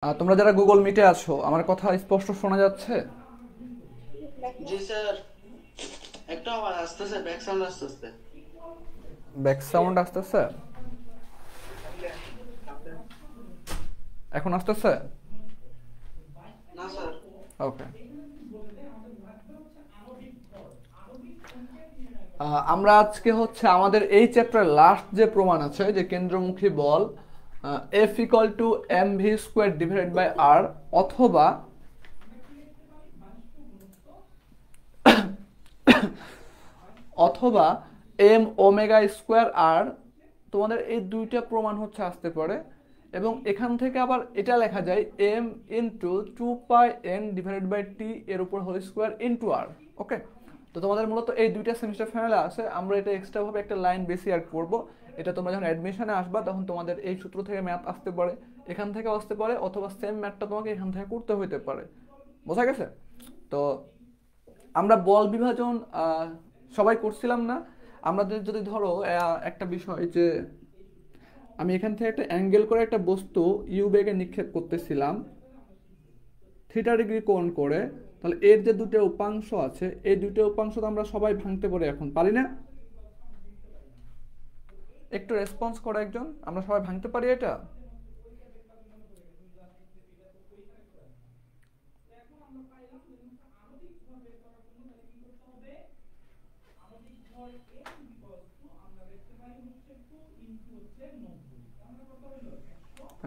তোমরা যারা গুগল মিটে আছো আমার কথা স্পষ্ট শোনা যাচ্ছে? জি স্যার। একটা আওয়াজ আসতেছে, ব্যাক সাউন্ড আসতেছে। ব্যাক সাউন্ড আসতেছে? এখন আসতেছে? না স্যার। ওকে। আমরা আজকে হচ্ছে আমাদের এই চ্যাপ্টার লাস্ট যে প্রমাণ আছে যে কেন্দ্রমুখী বল F equal to M V square divided by R, অথবা অথবা এম ওমেগা স্কোয়ার আর, তোমাদের এই দুইটা প্রমাণ হচ্ছে আসতে পারে। এবং এখান থেকে আবার এটা লেখা যায় M into two pi N divided by T এর উপর whole square into R. Okay. তো তোমাদের মূলত এই দুইটা সেমিস্টার ফাইনালে আছে, আমরা এটা এক্সট্রা ভাবে একটা লাইন বেশি অ্যাড করব। এটা তোমরা যখন অ্যাডমিশনে আসবা তখন তোমাদের এই সূত্র থেকে ম্যাথ আসতে পারে, এখান থেকে আসতে পারে, অথবা সেম ম্যাথটা তোমাকে এখান থেকে করতে হইতে পারে। বোঝা গেছে? তো আমরা বল বিভাজন সবাই করছিলাম না? আমাদের যদি ধরো একটা বিষয় যে আমি এখান থেকে একটা অ্যাঙ্গেল করে একটা বস্তু ইউ বেগে নিক্ষেপ করতেছিলাম থিটা ডিগ্রি কোণ করে, তাহলে এর যে দুটো উপাংশ আছে এই দুটো উপাংশ তো আমরা সবাই ভাঙতে পারি, এখন পারি না? একটু রেসপন্স করো একজন, আমরা সবাই ভাঙতে পারি এটা?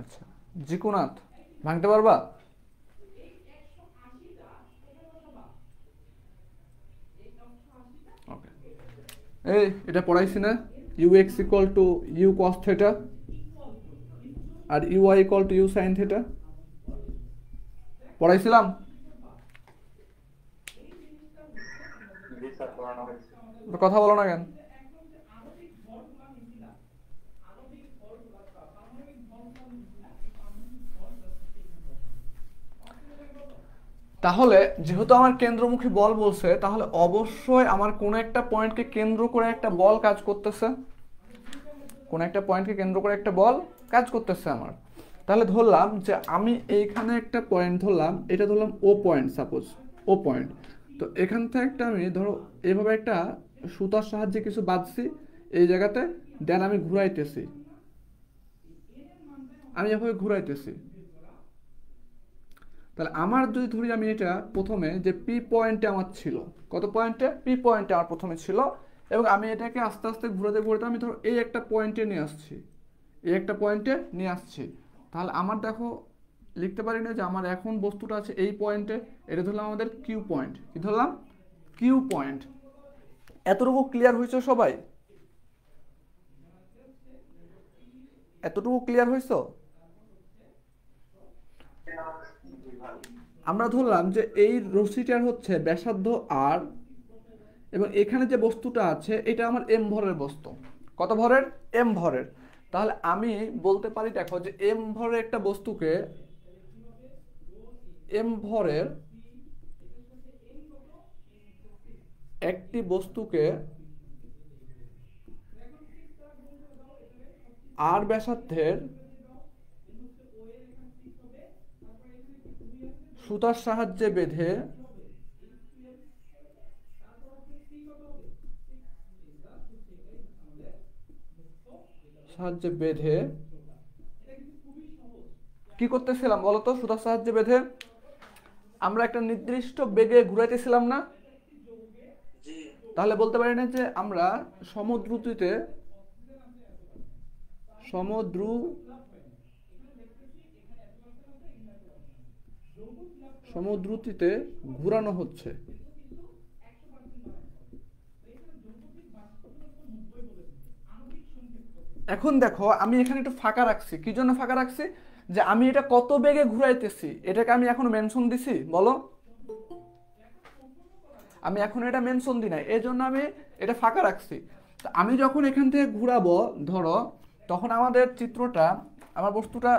আচ্ছা, জিকুনাথ, ভাঙতে পারবা? ওকে। এই এটা পড়াইছি না, U X equal to U cos theta আর U Y equal to U sine theta, পড়াইছিলাম? জি স্যার, পড়ানো হয়েছে। তো কথা বলো না কেন? তাহলে যেহেতু আমার কেন্দ্রমুখী বল বলছে, তাহলে অবশ্যই আমার কোনো একটা পয়েন্টকে কেন্দ্র করে একটা বল কাজ করতেছে। কোন একটা পয়েন্টকে কেন্দ্র করে একটা বল কাজ করতেছে আমার। তাহলে ধরলাম যে আমি এইখানে একটা পয়েন্ট ধরলাম, এটা ধরলাম ও পয়েন্ট, সাপোজ ও পয়েন্ট। তো এখান থেকে একটা আমি ধরো এভাবে একটা সুতার সাহায্যে কিছু বাঁধছি এই জায়গাতে, দেন আমি ঘুরাইতেছি, আমি এভাবে ঘুরাইতেছি। তাহলে আমার যদি ধরি আমি এটা প্রথমে যে পি পয়েন্টে আমার ছিল, কত পয়েন্টে? পি পয়েন্টে আমার প্রথমে ছিল, এবং আমি এটাকে আস্তে আস্তে ঘুরাতে ঘুরাতে আমি ধরো এই একটা পয়েন্টে নিয়ে আসছি, এই একটা পয়েন্টে নিয়ে আসছি। তাহলে আমার দেখো লিখতে পারি না যে আমার এখন বস্তুটা আছে এই পয়েন্টে, এটা ধরলাম আমাদের কিউ পয়েন্ট। কি ধরলাম? Q point. এতটুকু ক্লিয়ার হয়েছে সবাই? এতটুকু ক্লিয়ার হয়েছে? আমরা ধরলাম যে এই রশ্মিটার হচ্ছে ব্যাসার্ধ আর, এবং এখানে যে বস্তুটা আছে এটা আমার এম ভরের বস্তু। কত ভরের? এম ভরের। তাহলে আমি বলতে পারি দেখো যে এম ভরের একটা বস্তুকে, এম ভরের একটি বস্তুকে আর ব্যাসার্ধের সুতার সাহায্যে বেঁধে, সাহায্যে বেঁধে কি করতেছিলাম বলতো? সুতার সাহায্যে বেঁধে আমরা একটা নির্দিষ্ট বেগে ঘুরাইতেছিলাম না? জি। তাহলে বলতে পারি না যে আমরা সমদ্রুতিতে, সমদ্রু সমদ্রুতিতে ঘুরানো হচ্ছে? এখন দেখো আমি এখানে একটু ফাঁকা রাখছি, কি জন্য ফাঁকা রাখছি? যে আমি এটা কত বেগে ঘুরাইতেছি এটাকে আমি এখনো মেনশন দিছি বলো? আমি এখন এটা মেনশন দিই নাই, এই জন্য আমি এটা ফাঁকা রাখছি। তো আমি যখন এখান থেকে ঘুরাবো ধরো, তখন আমাদের চিত্রটা, আমার বস্তুটা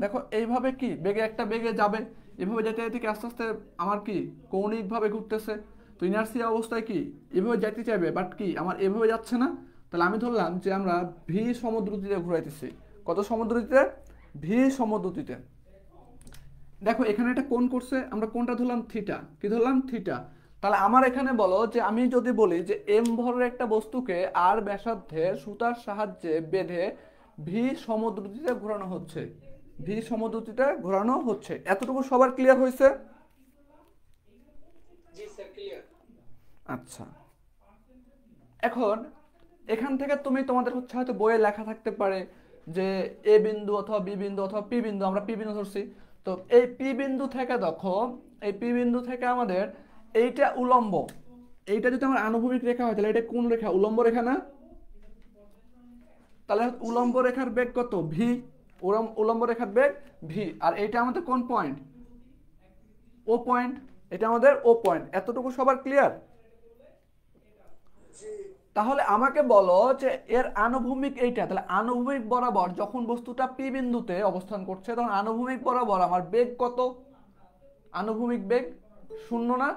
দেখো এইভাবে কি বেগে একটা বেগে যাবে, এভাবে যেতে যেতে কি আস্তে আস্তে আমার কি কৌণিকভাবে ঘুরতেছে। তো ইনার্সিয়া অবস্থায় কি এভাবে যেতে চাইবে, বাট কি আমার এভাবে যাচ্ছে না। তাহলে আমি ধরলাম যে আমরা ভি সমদ্রুতিতে ঘুরাইতেছি। কত সমদ্রুতিতে? ভি সমদ্রুতিতে। দেখো এখানে একটা কোণ করছে, আমরা কোণটা ধরলাম থিটা। কি ধরলাম? থিটা। তাহলে আমার এখানে বলো যে আমি যদি বলি যে এম ভরের একটা বস্তুকে আর ব্যাসার্ধের সুতার সাহায্যে বেঁধে ভি সমদ্রুতিতে ঘোরানো হচ্ছে, ভি সমদ্রুতিতে ঘোরানো হচ্ছে, এতটুকু সবার ক্লিয়ার হয়েছে? জি স্যার ক্লিয়ার। আচ্ছা, এখন এখান থেকে তুমি তোমাদের হচ্ছে হয়তো বইয়ে লেখা থাকতে পারে যে এ বিন্দু অথবা বি বিন্দু অথবা পি বিন্দু, আমরা পি বিন্দু ধরছি। তো এই পি বিন্দু থেকে দেখো, এই পি বিন্দু থেকে আমাদের এইটা উলম্ব, এইটা যদি আমার আনুভূমিক রেখা হয় তাহলে এটা কোন রেখা? উলম্ব রেখা না? তাহলে উলম্ব রেখার বেগ কত? ভি। উলম্ব রেখার বেগ ভি। আর এইটা আমাদের কোন পয়েন্ট? ও পয়েন্ট। এটা আমাদের ও পয়েন্ট। এতটুকু সবার ক্লিয়ার? তাহলে আমাকে বলো যে এর আনুভূমিক এইটা, তাহলে আনুভূমিক বরাবর যখন বস্তুটা পি বিন্দুতে অবস্থান করছে তখন আনুভূমিক বরাবর আমার বেগ কত? আনুভূমিক বেগ 0 না?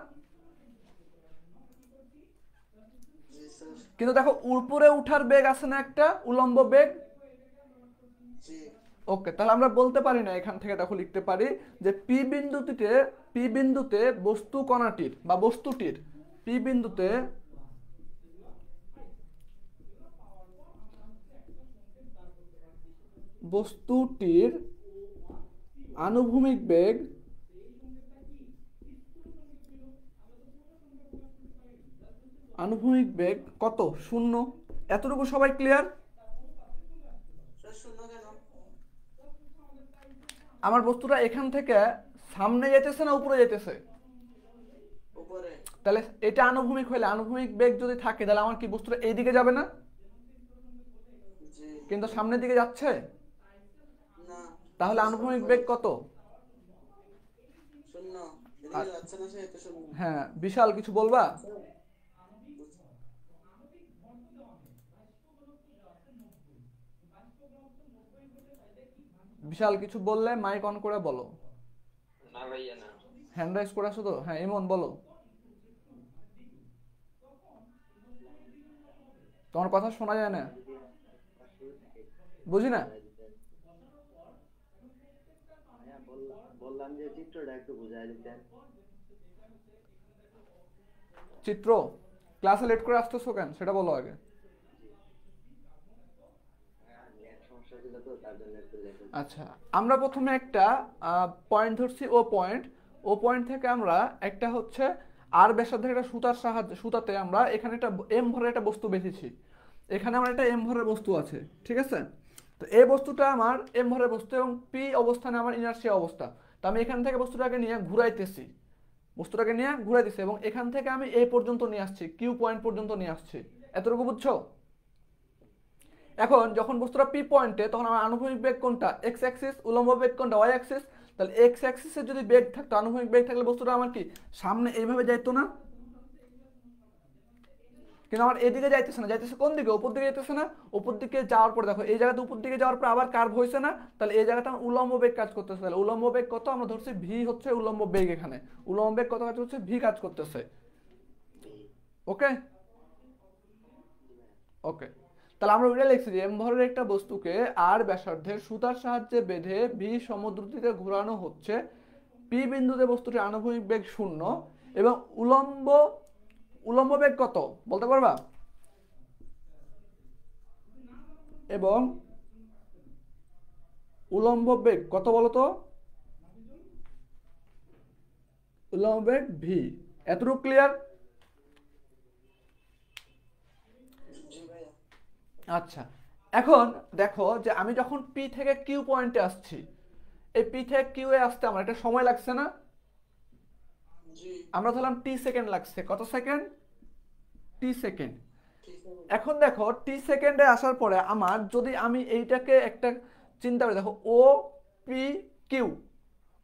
জি স্যার। কিন্তু দেখো উপরে উঠার বেগ আছে না একটা উলম্ব বেগ? জি। ওকে, তাহলে আমরা বলতে পারি না, এখান থেকে দেখো লিখতে পারি যে পি বিন্দুতে বস্তু কণাটির বা বস্তুটির পি বিন্দুতে বস্তুটির আনুভূমিক বেগ কত? 0। এতটুকু সবাই ক্লিয়ার? স্যার শূন্য কেন? আমার বস্তুটা এখান থেকে সামনে যেতেছে না উপরে যেতেছে? উপরে। তাহলে এটা আনুভূমিক হলে, আনুভূমিক বেগ যদি থাকে তাহলে আমার কি বস্তুটা এইদিকে যাবে না? জি। কিন্তু সামনের দিকে যাচ্ছে। না। তাহলে আনুভূমিক বেগ কত? শূন্য। এদিকে যাচ্ছে না, সে তো শূন্য। হ্যাঁ, বিশাল কিছু বলবা? বিশাল কিছু বললে মাইক অন করে বলো। না ভাইয়া না। হ্যান্ড রাইজ করে আসো তো। হ্যাঁ ইমন বলো, তোমার কথা শোনা যায় না, বুঝি না। বললাম যে চিত্রটা একটু বুঝাই দিতেন। চিত্র ক্লাসে লেট করে আসতেছো কেন সেটা বলো আগে। সমস্যা ছিল তো তার জন্য একটু লেট। আচ্ছা, আমরা প্রথমে একটা পয়েন্ট ধরছি ও পয়েন্ট। ও পয়েন্ট থেকে আমরা একটা হচ্ছে আর ব্যাসার্ধের একটা সুতাতে আমরা এখানে একটা এম ভরের একটা বস্তু বেঁধেছি। এখানে আমার একটা এম ভরের বস্তু আছে, ঠিক আছে? তো এই বস্তুটা আমার এম ভরের বস্তু এবং পি অবস্থানে আমার ইনার্শিয়া অবস্থা। তো আমি এখান থেকে বস্তুটাকে নিয়ে ঘুরাইতেছি, এবং এখান থেকে আমি এই পর্যন্ত নিয়ে আসছি, কিউ পয়েন্ট পর্যন্ত নিয়ে আসছি। এতটুকু বুঝছো? এখন যখন বস্তুটা পি পয়েন্টে তখন আমার আনুভূমিক বেগ কোনটা? X axis. উলম্ব বেগ কোনটা? Y axis. তাহলে এক্স অ্যাক্সিসে যদি বেগ থাকতো, আনুভূমিক বেগ থাকলে বস্তুটা আমার কি সামনে এইভাবে যাইতো না? কিন্তু আমার এদিকে যাইতেছে না, যাইতেছে কোন দিকে? উপর দিকে যাইতেছে না? উপর দিকে যাওয়ার পর দেখো এই জায়গাতে উপর দিকে যাওয়ার পর আবার কার্ভ হয়েছে না? তাহলে এই জায়গাটা আমার উলম্ব বেগ কাজ করতেছে। তাহলে উলম্ব বেগ কত? আমরা ধরছি ভি হচ্ছে উলম্ব বেগ। এখানে উলম্ব বেগ কত কাজ করছে? ভি কাজ করতেছে। ওকে ওকে, তাহলে আমরা ওইটা লিখছি যে এম ভরের একটা বস্তুকে আর ব্যাসার্ধের সুতার সাহায্যে বেঁধে ভি সমদ্রুতিতে ঘোরানো হচ্ছে। পি বিন্দুতে বস্তুটির আনুভূমিক বেগ 0 এবং উলম্ব বেগ কত বলতে পারবা? এবং উলম্ব বেগ কত বলো তো? উলম্ব বেগ ভি। এতটুকু ক্লিয়ার? জি ভাইয়া। আচ্ছা, এখন দেখো যে আমি যখন পি থেকে কিউ পয়েন্টে আসছি, এই পি থেকে কিউ এ আসতে আমার একটা সময় লাগছে না? জি। আমরা ধরলাম টি সেকেন্ড লাগছে। কত সেকেন্ড? টি সেকেন্ড। ঠিক আছে। এখন দেখো টি সেকেন্ডে আসার পরে আমার যদি আমি এইটাকে একটা চিন্তা করে দেখো, O P Q,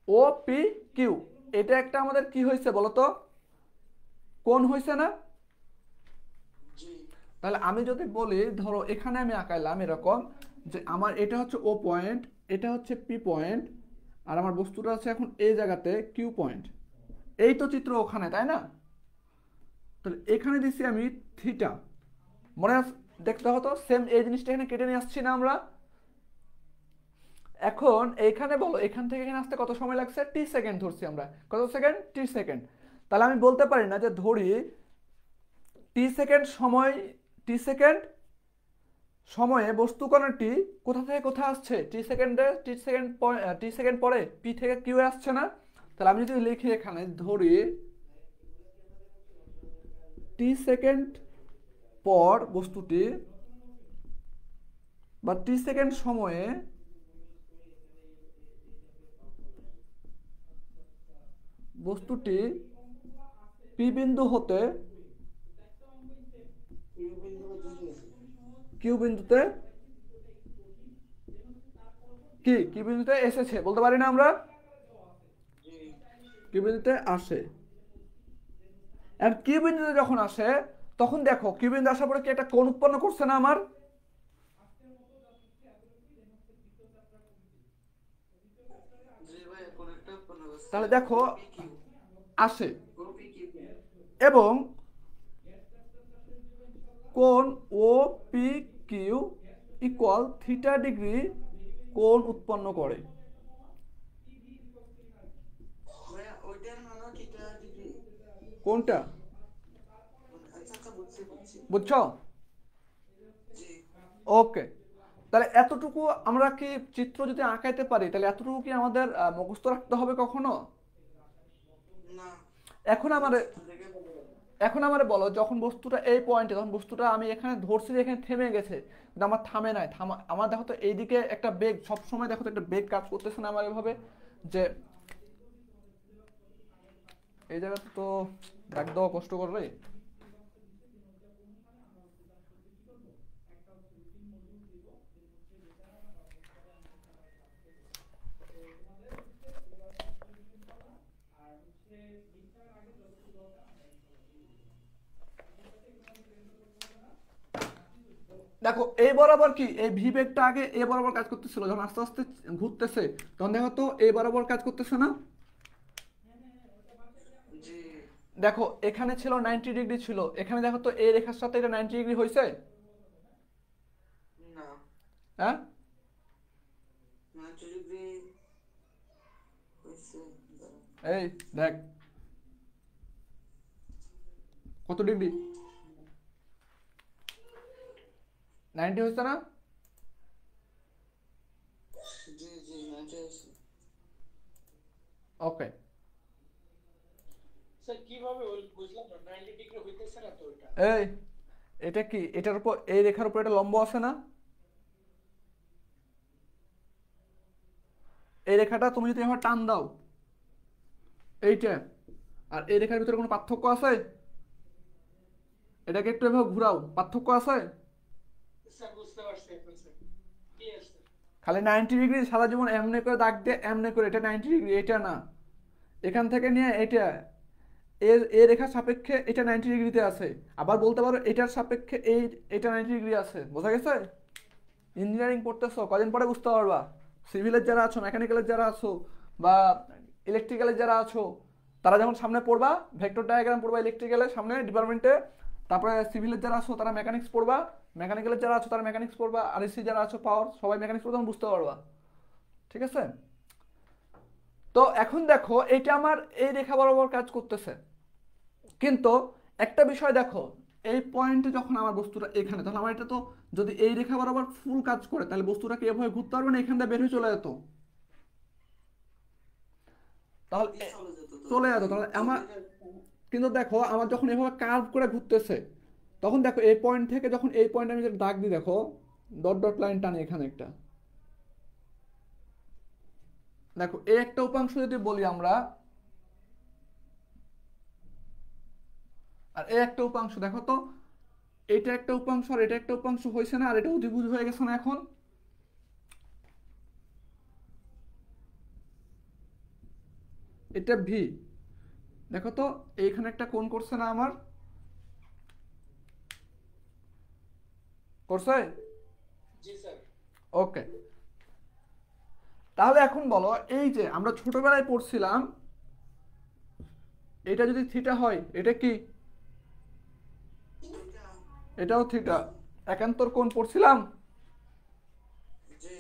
O P Q, এটা একটা আমাদের কি হয়েছে বলতো? কোণ হয়েছে না? জি। তাহলে আমি যদি বলি ধরো এখানে আমি আঁকাইলাম এরকম যে আমার এটা হচ্ছে ও পয়েন্ট, এটা হচ্ছে পি পয়েন্ট, আর আমার বস্তুটা আছে এখন এই জায়গাতে কিউ পয়েন্ট। এই তো চিত্র ওখানে, তাই না? তাহলে এখানে দিচ্ছি আমি থিটা। মনে আছে? দেখতে হতো সেম এই জিনিসটা এখানে কেটে নিয়ে আসছি না আমরা? এখন এইখানে বলো এখান থেকে এখানে আসতে কত সময় লাগছে, টি সেকেন্ড ধরছি আমরা, কত সেকেন্ড, টি সেকেন্ড। তাহলে আমি বলতে পারি না যে ধরি টি সেকেন্ড সময়, টি সেকেন্ড সময়ে বস্তু কণাটি কোথা থেকে কোথায় আসছে, টি সেকেন্ড পরে পি থেকে কিউ আসছে না। তাহলে আমি যদি লিখি এখানে ধরি টি সেকেন্ড পর বস্তুটি বা টি সেকেন্ড সময়ে বস্তুটি পি বিন্দু হতে কিউ বিন্দুতে কি বিন্দুতে এসেছে বলতে পারি না আমরা, কিউ বিন্দুতে আসে। আর কিউ বিন্দুতে যখন আসে তখন দেখো কিউ বিন্দু আসার পরে কি একটা কোণ উৎপন্ন করছে না আমার, জি ভাই কোন একটা উৎপন্ন করছে। তাহলে দেখো OPQ, আসে। OPQ, এবং কোণ O P Q equal theta degree কোণ উৎপন্ন করে। ভাইয়া ওইটার মানে থিটা ডিগ্রি। কোনটা আচ্ছা আচ্ছা বুঝছি বুঝছি। বুঝছো? জি ওকে, তাহলে এতটুকু আমরা কি চিত্র যদি আঁকাইতে পারি তাহলে এতটুকু কি আমাদের মুখস্থ রাখতে হবে কখনো? না, এখন আমার চিত্র দেখে বলবো। এখন আমারে বলো যখন বস্তুটা এই পয়েন্টে, তখন বস্তুটা আমি এখানে ধরছি যে এখানে থেমে গেছে, কিন্তু আমার থামে নাই, আমার দেখো তো এইদিকে একটা বেগ, সব সময় দেখো তো একটা বেগ কাজ করতেছে না আমার এভাবে, যে এই জায়গাতে তো দাগ দেওয়া কষ্ট করবে। দেখো এই বরাবর কি এই ভি বেগটা আগে এ বরাবর কাজ করতেছিল, যখন আস্তে আস্তে ঘুরতেছে তখন দেখো তো এই বরাবর কাজ করতেছে না। জি দেখো এখানে ছিল 90 ডিগ্রি ছিল, এখানে দেখো তো এই রেখার সাথে এটা 90 ডিগ্রি হয়েছে, না, হ্যাঁ? না যদি হইছে এই দেখ কত ডিগ্রি, 90 হচ্ছে না? জি জি না হইছে। ওকে, স্যার কিভাবে বুঝলাম না 90 ডিগ্রি হইতেছে না তো এটা। এই এটা কি এটার উপর এই রেখার উপর এটা লম্ব আছে না, এই রেখাটা তুমি যদি এভাবে টান দাও এইটা, আর এই রেখার ভিতরে কোনো পার্থক্য আছে? এটাকে একটু এভাবে ঘুরাও, পার্থক্য আছে? স্যার বুঝতে পারছি এখন স্যার কি আছে। খালি 90 ডিগ্রি সারা জীবন এমনি করে দাগ দিয়ে এমনি করে, এটা 90 ডিগ্রি, এটা না, এখান থেকে নিয়ে এটা এর রেখার সাপেক্ষে এটা 90 ডিগ্রিতে আছে, আবার বলতে পারো এটার সাপেক্ষে এটা 90 ডিগ্রি আছে। বোঝা গেছে? ইঞ্জিনিয়ারিং পড়তেছো কদিন পরে বুঝতে পারবা। সিভিলের যারা আছো, মেকানিক্যালের যারা আছো, বা ইলেকট্রিক্যালের যারা আছো, তারা যখন সামনে পড়বা ভেক্টর ডায়াগ্রাম পড়বা ইলেকট্রিক্যালের সামনে ডিপার্টমেন্টে, তারপরে সিভিলের যারা আছো তারা মেকানিক্স পড়বা, মেকানিক্যালের যারা আছো তারা মেকানিক্স পড়বা, আর এসি যারা আছো পাওয়ার, সবাই মেকানিক্স পড়বে, তখন বুঝতে পারবা। ঠিক আছে? তো এখন দেখো এটা আমার এই রেখা বরাবর কাজ করতেছে, কিন্তু একটা বিষয় দেখো, এই পয়েন্টে যখন আমার বস্তুটা এখানে, তাহলে আমার এটা তো যদি এই রেখা বরাবর ফুল কাজ করে তাহলে বস্তুটাকে এভাবে ঘুরতে পারবে না, এখান থেকে বের হয়ে চলে যেত, তাহলে চলে যেত তো। চলে যেত, তাহলে আমার কিন্তু দেখো আমার যখন এভাবে কার্ভ করে ঘুরতেছে তখন দেখো এই পয়েন্ট থেকে যখন এই পয়েন্ট আমি যেটা দাগ দিই, দেখো ডট ডট লাইন টানি এখানে একটা, দেখো এই একটা উপাংশ যদি বলি আমরা, আর এই একটা উপাংশ দেখো তো, এটা একটা উপাংশ আর এটা একটা উপাংশ হয়েছে না, আর এটা অধিভুজ হয়ে গেছে না এখন। এটা ভি, দেখো তো এইখানে একটা কোণ করছে না আমার, করছে? জি স্যার। ওকে, তাহলে এখন বলো এই যে আমরা ছোটবেলায় পড়ছিলাম এটা যদি থিটা হয় এটা কি, এটা এটাও থিটা, একান্তর কোণ পড়ছিলাম। জি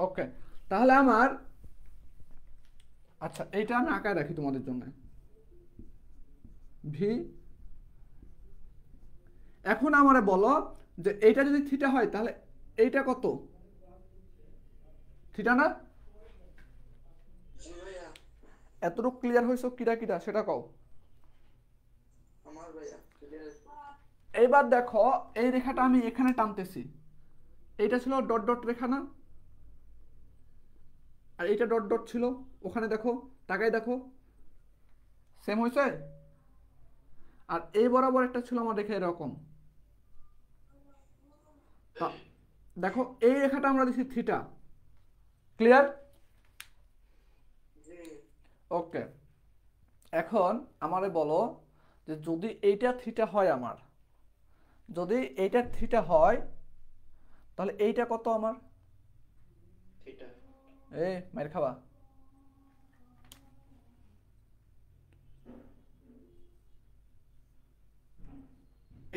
ওকে, তাহলে আমার, আচ্ছা এইটা আমি আঁকায় রাখি তোমাদের জন্য, ভি। এখন আমারে বলো যে এইটা যদি থিটা হয় তাহলে এইটা কত? থিটা না? জি ভাইয়া। এতটুকু ক্লিয়ার হয়েছে কিটা কিটা সেটা কও। আমার ভাইয়া clear আছে। এইবার দেখো এই রেখাটা আমি এখানে টানতেছি, এইটা ছিল ডট ডট রেখা না, আর এইটা ডট ডট ছিল ওখানে, দেখো তাকাই দেখো সেম হয়েছে। আর এই বরাবর একটা ছিল আমার রেখা এরকম, দেখো এই রেখাটা আমরা দিচ্ছি থিটা। ক্লিয়ার? জি ওকে। এখন আমারে বলো যে যদি এইটা থিটা হয়, আমার যদি এইটা থিটা হয় তাহলে এইটা কত আমার? থিটা। মাইর খাবা।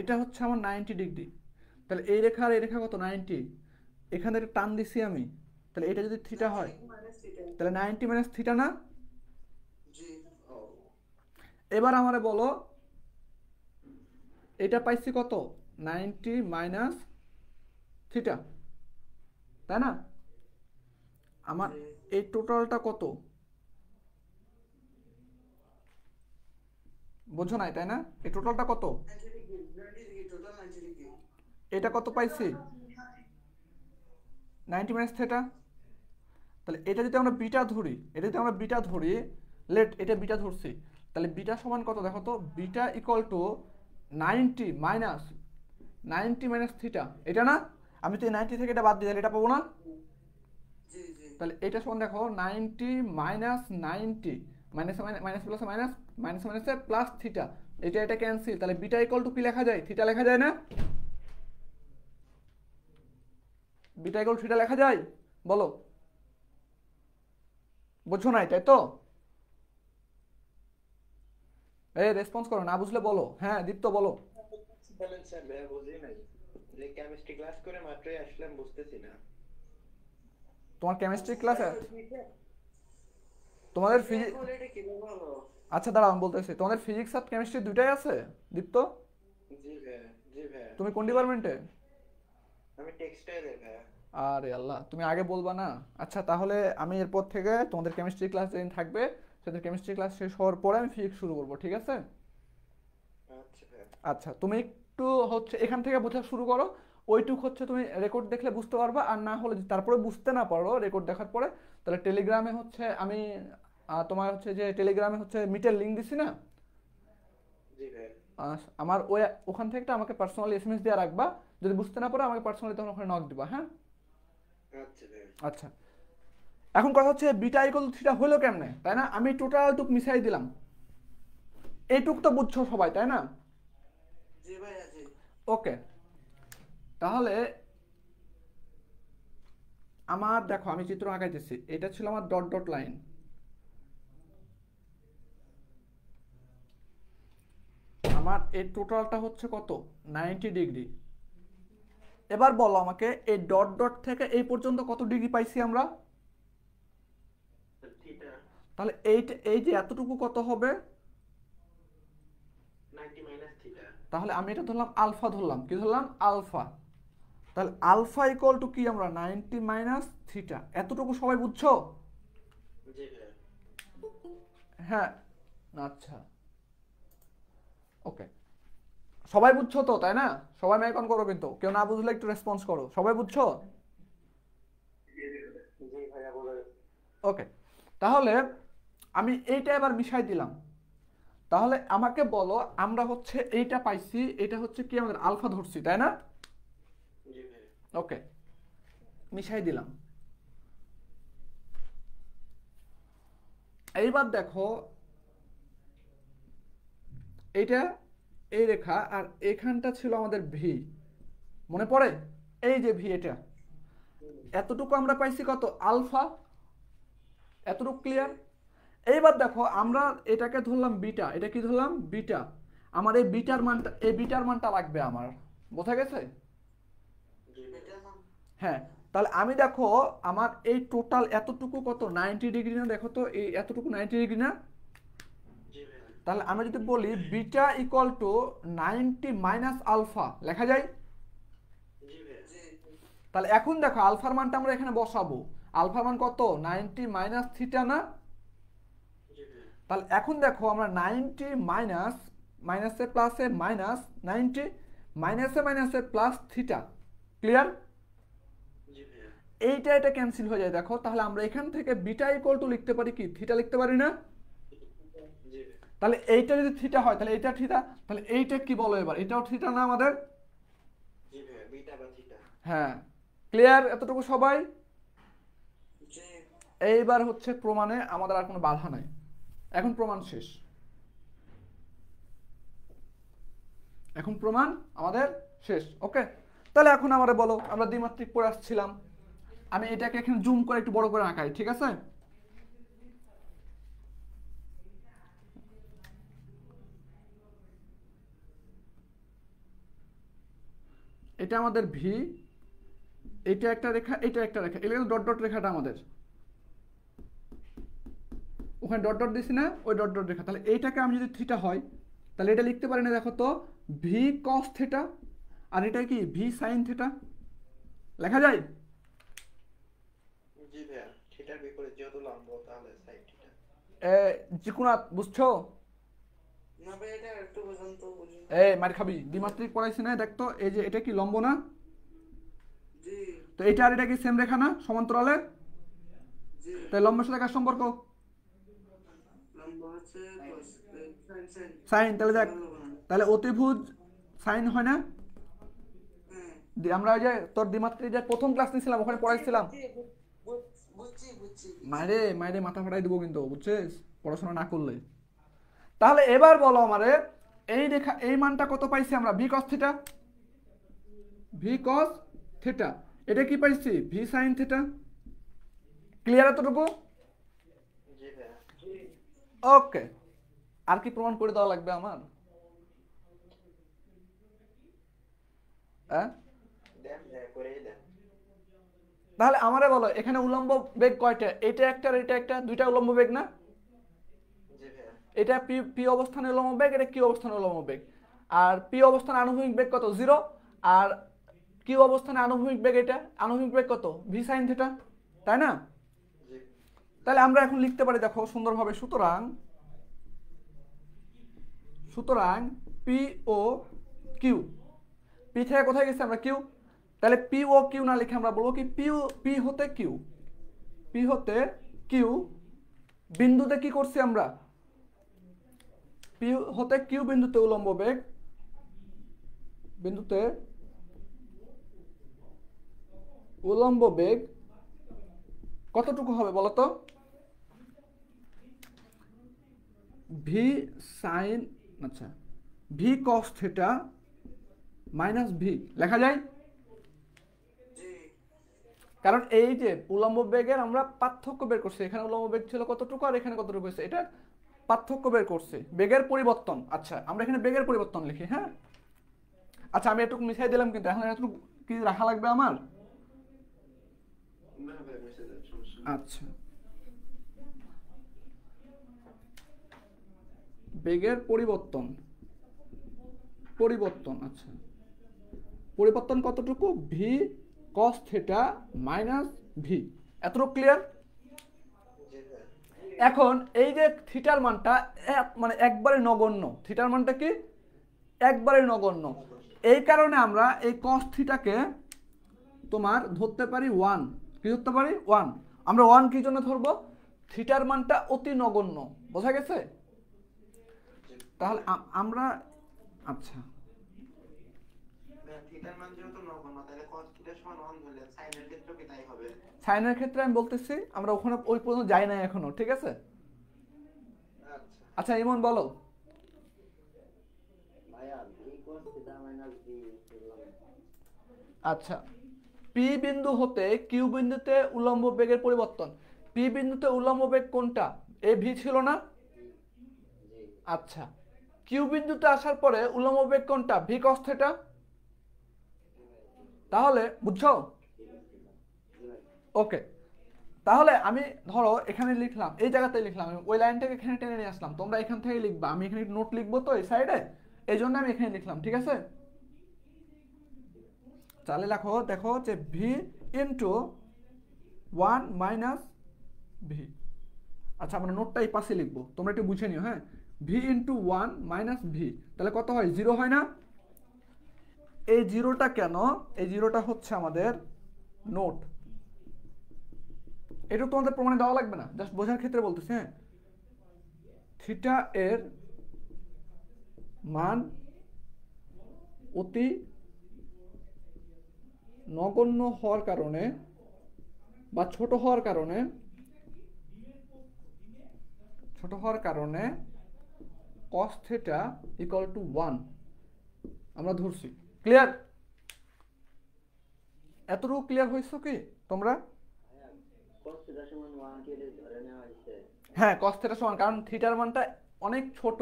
এটা হচ্ছে আমার 90 ডিগ্রি। তাহলে এই রেখা আর এই রেখা কত? 90। এখান থেকে টান দিছি আমি, তাহলে এটা যদি থিটা হয় তাহলে 90 মাইনাস থিটা না? জি ও এবার আমারে বলো এটা পাইছি কত? 90 মাইনাস থিটা, তাই না? আমার এই টোটালটা কত? বুঝো নাই তাই না? এই টোটালটা কত? 90 ডিগ্রি, 90 ডিগ্রি, টোটাল 90 ডিগ্রি। এটা কত পাইছি? 90 মাইনাস থিটা। তাহলে এটা যদি আমরা বিটা ধরি, এটা যদি আমরা বিটা ধরি, লেট এটা বিটা ধরছি, তাহলে বিটা সমান কত দেখো তো? Beta equal to 90 minus theta, এটা না? আমি তো এই 90 থেকে এটা বাদ দিয়ে এটা পাবো না? জি জি তাহলে এটা সমান দেখো 90 minus 90, minus minus plus minus, minus মাইনাসে প্লাস থিটা, এটা ক্যান্সেল। তাহলে বিটা ইকুয়াল টু কি লেখা যায়? থিটা লেখা যায় না? বিটা ইকুয়াল থিটা লেখা যায়? বলো। বুঝছো নাই তাই তো? রেসপন্স করো, না বুঝলে বলো। হ্যাঁ দীপ্ত বলো। বলেন স্যার, ভাইয়া বুঝি নাই, যে কেমিস্ট্রি ক্লাস করে মাত্রই আসলাম, বুঝতেছি না। তোমার কেমিস্ট্রি ক্লাস তোমাদের ফিজিক্স, এখন এটা কিভাবে হলো? আচ্ছা দাঁড়াও আমি বলতেছি, তোমাদের ফিজিক্স আর কেমিস্ট্রি দুইটাই আছে দীপ্ত? জি ভাইয়া, জি ভাইয়া। তুমি কোন ডিপার্টমেন্টে? আমি টেক্সটাইলে ভাইয়া। আরে আল্লাহ, তুমি আগে বলবা না। আচ্ছা তাহলে আমি এরপর থেকে তোমাদের কেমিস্ট্রি ক্লাস যেদিন থাকবে সেদিন কেমিস্ট্রি ক্লাস শেষ হওয়ার পরে আমি ফিজিক্স শুরু করবো, ঠিক আছে? আচ্ছা ভাইয়া। আচ্ছা তুমি একটু হচ্ছে এখান থেকে বোঝা শুরু করো, ওইটুক হচ্ছে তুমি রেকর্ড দেখলে বুঝতে পারবা, আর না হলে যদি তারপরে বুঝতে না পারো রেকর্ড দেখার পরে, তাহলে টেলিগ্রামে হচ্ছে আমি তোমার হচ্ছে যে টেলিগ্রামে হচ্ছে মিটের লিঙ্ক দিছি না, জি ভাইয়া। আমার ওখান থেকে আমাকে পার্সোনালি এসএমএস দিয়ে রাখবা, যদি বুঝতে না পারো আমাকে পার্সোনালি তখন ওখানে নক দিবা, হ্যাঁ? আচ্ছা ভাইয়া। আচ্ছা এখন কথা হচ্ছে বিটা ইকুয়াল থিটা হলো কেমনে, তাই না? আমি টোটাল টুক মিশাই দিলাম, এইটুক তো বুঝছো সবাই তাই না? জি ভাইয়া জি। ওকে, তাহলে আমার দেখো আমি চিত্র আঁকাইতেছি, এটা ছিল আমার ডট ডট লাইন, আমার এই টোটালটা হচ্ছে কত? 90 ডিগ্রি। এবার বলো আমাকে এই ডট ডট থেকে এই পর্যন্ত কত ডিগ্রি পাইছি আমরা? থিটা তাহলে এই যে এতটুকু কত হবে? 90 মাইনাস থিটা। তাহলে আমি এটা ধরলাম আলফা, ধরলাম কি ধরলাম? আলফা। তাহলে আলফা ইকুয়াল টু কি আমরা? 90 মাইনাস থিটা। এতটুকু সবাই বুঝছো? জি ভাইয়া। হ্যাঁ আচ্ছা ওকে, সবাই বুঝছো তো তাই না? সবাই মাইকন করো, কিন্তু কেউ না বুঝলে একটু রেসপন্স করো। সবাই বুঝছো? জি ভাইয়া বলে। ওকে, তাহলে আমি এইটা এবার মিশাই দিলাম। তাহলে আমাকে বলো আমরা হচ্ছে এইটা পাইছি, এটা হচ্ছে কি আমাদের আলফা ধরছি তাই না? জি ভাইয়া। ওকে, মিশাই দিলাম। এইবার দেখো এইটা এই রেখা, আর এখানটা ছিল আমাদের ভি, মনে পড়ে? এই যে ভি, এটা এতটুকু আমরা পাইছি কত? আলফা। এতটুকু ক্লিয়ার? এইবার দেখো আমরা এটাকে ধরলাম বিটা, এটা কি ধরলাম? বিটা। আমার এই বিটার মানটা লাগবে আমার, বোঝা গেছে? জি ভাইয়া। এটার নাম হ্যাঁ, তাহলে আমি দেখো আমার এই টোটাল এতটুকু কত 90 ডিগ্রি না, দেখো তো এই এতটুকু 90 ডিগ্রি না। জি ভাইয়া। তাহলে আমরা যদি বলি beta equal to 90 minus alpha লেখা যায়। জি ভাইয়া। তাহলে এখন দেখো আলফার মানটা আমরা এখানে বসাবো। আলফার মান কত 90 মাইনাস থিটা না। জি ভাইয়া। তাহলে এখন দেখো আমরা 90 মাইনাস মাইনাসে প্লাসে মাইনাস 90 মাইনাসে মাইনাসে প্লাস থিটা, ক্লিয়ার। জি ভাইয়া। এইটা এটা ক্যান্সেল হয়ে যায় দেখো। তাহলে আমরা এখান থেকে বিটা ইকুয়াল টু লিখতে পারি কি থিটা লিখতে পারি না। জি ভাইয়া। তাহলে এইটা যদি থিটা হয় তাহলে এইটা থিটা, তাহলে এইটা কি বলো এবার, এটাও থিটা না আমাদের। জি ভাইয়া, বিটা বা থিটা। হ্যাঁ, ক্লিয়ার এতটুকু সবাই। জি। এইবার হচ্ছে প্রমাণে আমাদের আর কোনো বাধা নাই, এখন প্রমাণ শেষ। এখন প্রমাণ আমাদের শেষ, ওকে। তাহলে এখন আমাদের বলো, আমরা দ্বিমাত্রিক পড়ে আসছিলাম, আমি এটাকে এখানে জুম করে একটু বড় করে আঁকাই, ঠিক আছে। এটা আমাদের ভি, এটা একটা রেখা, এটা একটা রেখা, এটা ডট ডট রেখাটা আমাদের ওখানে ডট ডট দিছি না, ওই ডট ডট রেখা। তাহলে এইটাকে আমি যদি থিটা হয় তাহলে এটা লিখতে পারি না, দেখো তো ভি কস থিটা, আর এটা কি ভি সাইন থিটা লেখা যায়। জি ভাইয়া, থিটার বিপরীত যেহেতু লম্ব তাহলে সাইড থিটা। জিকুনাত বুঝছো? না ভাই, এটা একটু পর্যন্ত বুঝুন। মার খাবি, দ্বিমাত্রিক পড়াইছি না, দেখতো এই যে এটা কি লম্ব না, জি। তো এটা আর এটা কি সেম রেখা না সমান্তরালের, জি। তাই লম্বের সাথে কার সম্পর্ক লম্বা হচ্ছে সাইন। সাইন। তাহলে দেখ, তাহলে অতিভুজ সাইন হয় না। আমরা ওই যে তোর দ্বিমাত্রিক যে প্রথম ক্লাস নিয়েছিলাম ওখানে পড়াইছিলাম। বুঝছি। মায়েরে মায়েরে মাথা ফাটাই দেবো কিন্তু, বুঝছিস, পড়াশোনা না করলে। তাহলে এবার বলো আমারে এই রেখা এই মানটা কত পাইছি আমরা, V cos theta, V cos theta, এটা কি পাইছি ভি সাইন থিটা, ক্লিয়ার এতটুকু? জি ভাইয়া। ওকে, আর কি প্রমাণ করে দেওয়া লাগবে আমার? হ্যাঁ, দেন ভাইয়া, করেই দেন। তাহলে আমারে বলো এখানে উলম্ব বেগ কয়টা, এটা একটা আর এটা একটা, দুইটা উলম্ব বেগ না। জি ভাইয়া। এটা পি পি অবস্থানে উলম্ব বেগ, এটা কিউ অবস্থানে উলম্ব বেগ। আর পি অবস্থানে আনুভূমিক বেগ কত 0, আর কিউ অবস্থানে আনুভূমিক বেগ, এটা আনুভূমিক বেগ কত ভি সাইন থিটা, তাই না। জি। তাহলে আমরা এখন লিখতে পারি দেখো সুন্দরভাবে, সুতরাং পি ও কিউ, পি থেকে কোথায় গেছে আমরা কিউ, তাহলে পি ও কিউ না লিখে আমরা বলবো কি পি হতে কিউ বিন্দুতে কি করছি আমরা, পি হতে কিউ বিন্দুতে উলম্ব বেগ, বিন্দুতে উলম্ব বেগ কতটুকু হবে বলতো, ভি সাইন, আচ্ছা V cos theta minus V লেখা যায়। কারণ এই যে উলম্ব বেগের আমরা পার্থক্য বের করছি, এখানে উলম্ব বেগ ছিল কতটুকু আর এখানে কতটুকু হয়েছে, এটা পার্থক্য বের করছি, বেগের পরিবর্তন। আচ্ছা আমরা এখানে বেগের পরিবর্তন লিখি, হ্যাঁ। আচ্ছা আমি এটুকু মিশাই দিলাম, কিন্তু এখন এতটুকু কি রাখা লাগবে আমার। না ভাই, মেসেজ সমস্যা নেই। আচ্ছা, বেগের পরিবর্তন, আচ্ছা পরিবর্তন কতটুকু, V cos theta minus V, এতটুকু ক্লিয়ার। জি ভাইয়া। এখন এই যে থিটার মানটা মানে একবারে নগণ্য, থিটার মানটা কি একবারে নগণ্য, এই কারণে আমরা এই কস থিটাকে তোমার ধরতে পারি 1, কি ধরতে পারি 1, আমরা 1 কি জন্য ধরবো, থিটার মানটা অতি নগণ্য, বোঝা গেছে। তাহলে আমরা আচ্ছা থিটার মান যেহেতু নগণ্য, তাহলে cos থিটা সমান 1 ধরলে সাইনের ক্ষেত্রেও কি তাই হবে? সাইনের ক্ষেত্রে আমি বলতেছি আমরা ওখানে ওই পর্যন্ত যাই না এখনো, ঠিক আছে। আচ্ছা। আচ্ছা ইমন বলো। ভাইয়া V cos theta minus V. আচ্ছা, পি বিন্দু হতে কিউ বিন্দুতে উলম্ব বেগের পরিবর্তন, পি বিন্দুতে উলম্ব বেগ কোনটা, এ ভি ছিল না। আচ্ছা, কিউ বিন্দুতে আসার পরে উলম্ব বেগ কোনটা, ভি কস থিটা। তাহলে বুঝছো, ওকে, তাহলে আমি ধরো এখানে লিখলাম, এই জায়গাতে লিখলাম, আমি ওই লাইনটাকে এখানে টেনে নিয়ে আসলাম, তোমরা এখান থেকে লিখবা, আমি এখানে নোট লিখবো তো এই সাইডে, এই জন্য আমি এখানে লিখলাম, ঠিক আছে? তাহলে লেখো, দেখো যে ভি ইন্টু 1 মাইনাস ভি। আচ্ছা, আমরা নোটটা এই পাশে লিখবো, তোমরা একটু বুঝে নিও, হ্যাঁ। ভি ইন্টু 1 মাইনাস ভি, তাহলে কত হয়? 0 হয় না? এই জিরোটা কেন? এই জিরোটা হচ্ছে আমাদের নোট, এটা তোমাদের প্রমাণে দেওয়া লাগবে না, জাস্ট বোঝার ক্ষেত্রে বলতেছি, হ্যাঁ। থিটা এর মান অতি নগণ্য হওয়ার কারণে বা ছোট হওয়ার কারণে cos থিটা ইকুয়াল টু 1 আমরা ধরছি। ক্লিয়ার? এতটুকু ক্লিয়ার হয়েছে কি তোমরা? cos θ সমান 1 কে ধরে নেওয়া হয়েছে। হ্যাঁ, cos থিটা সমান, কারণ থিটার মানটা অনেক ছোট,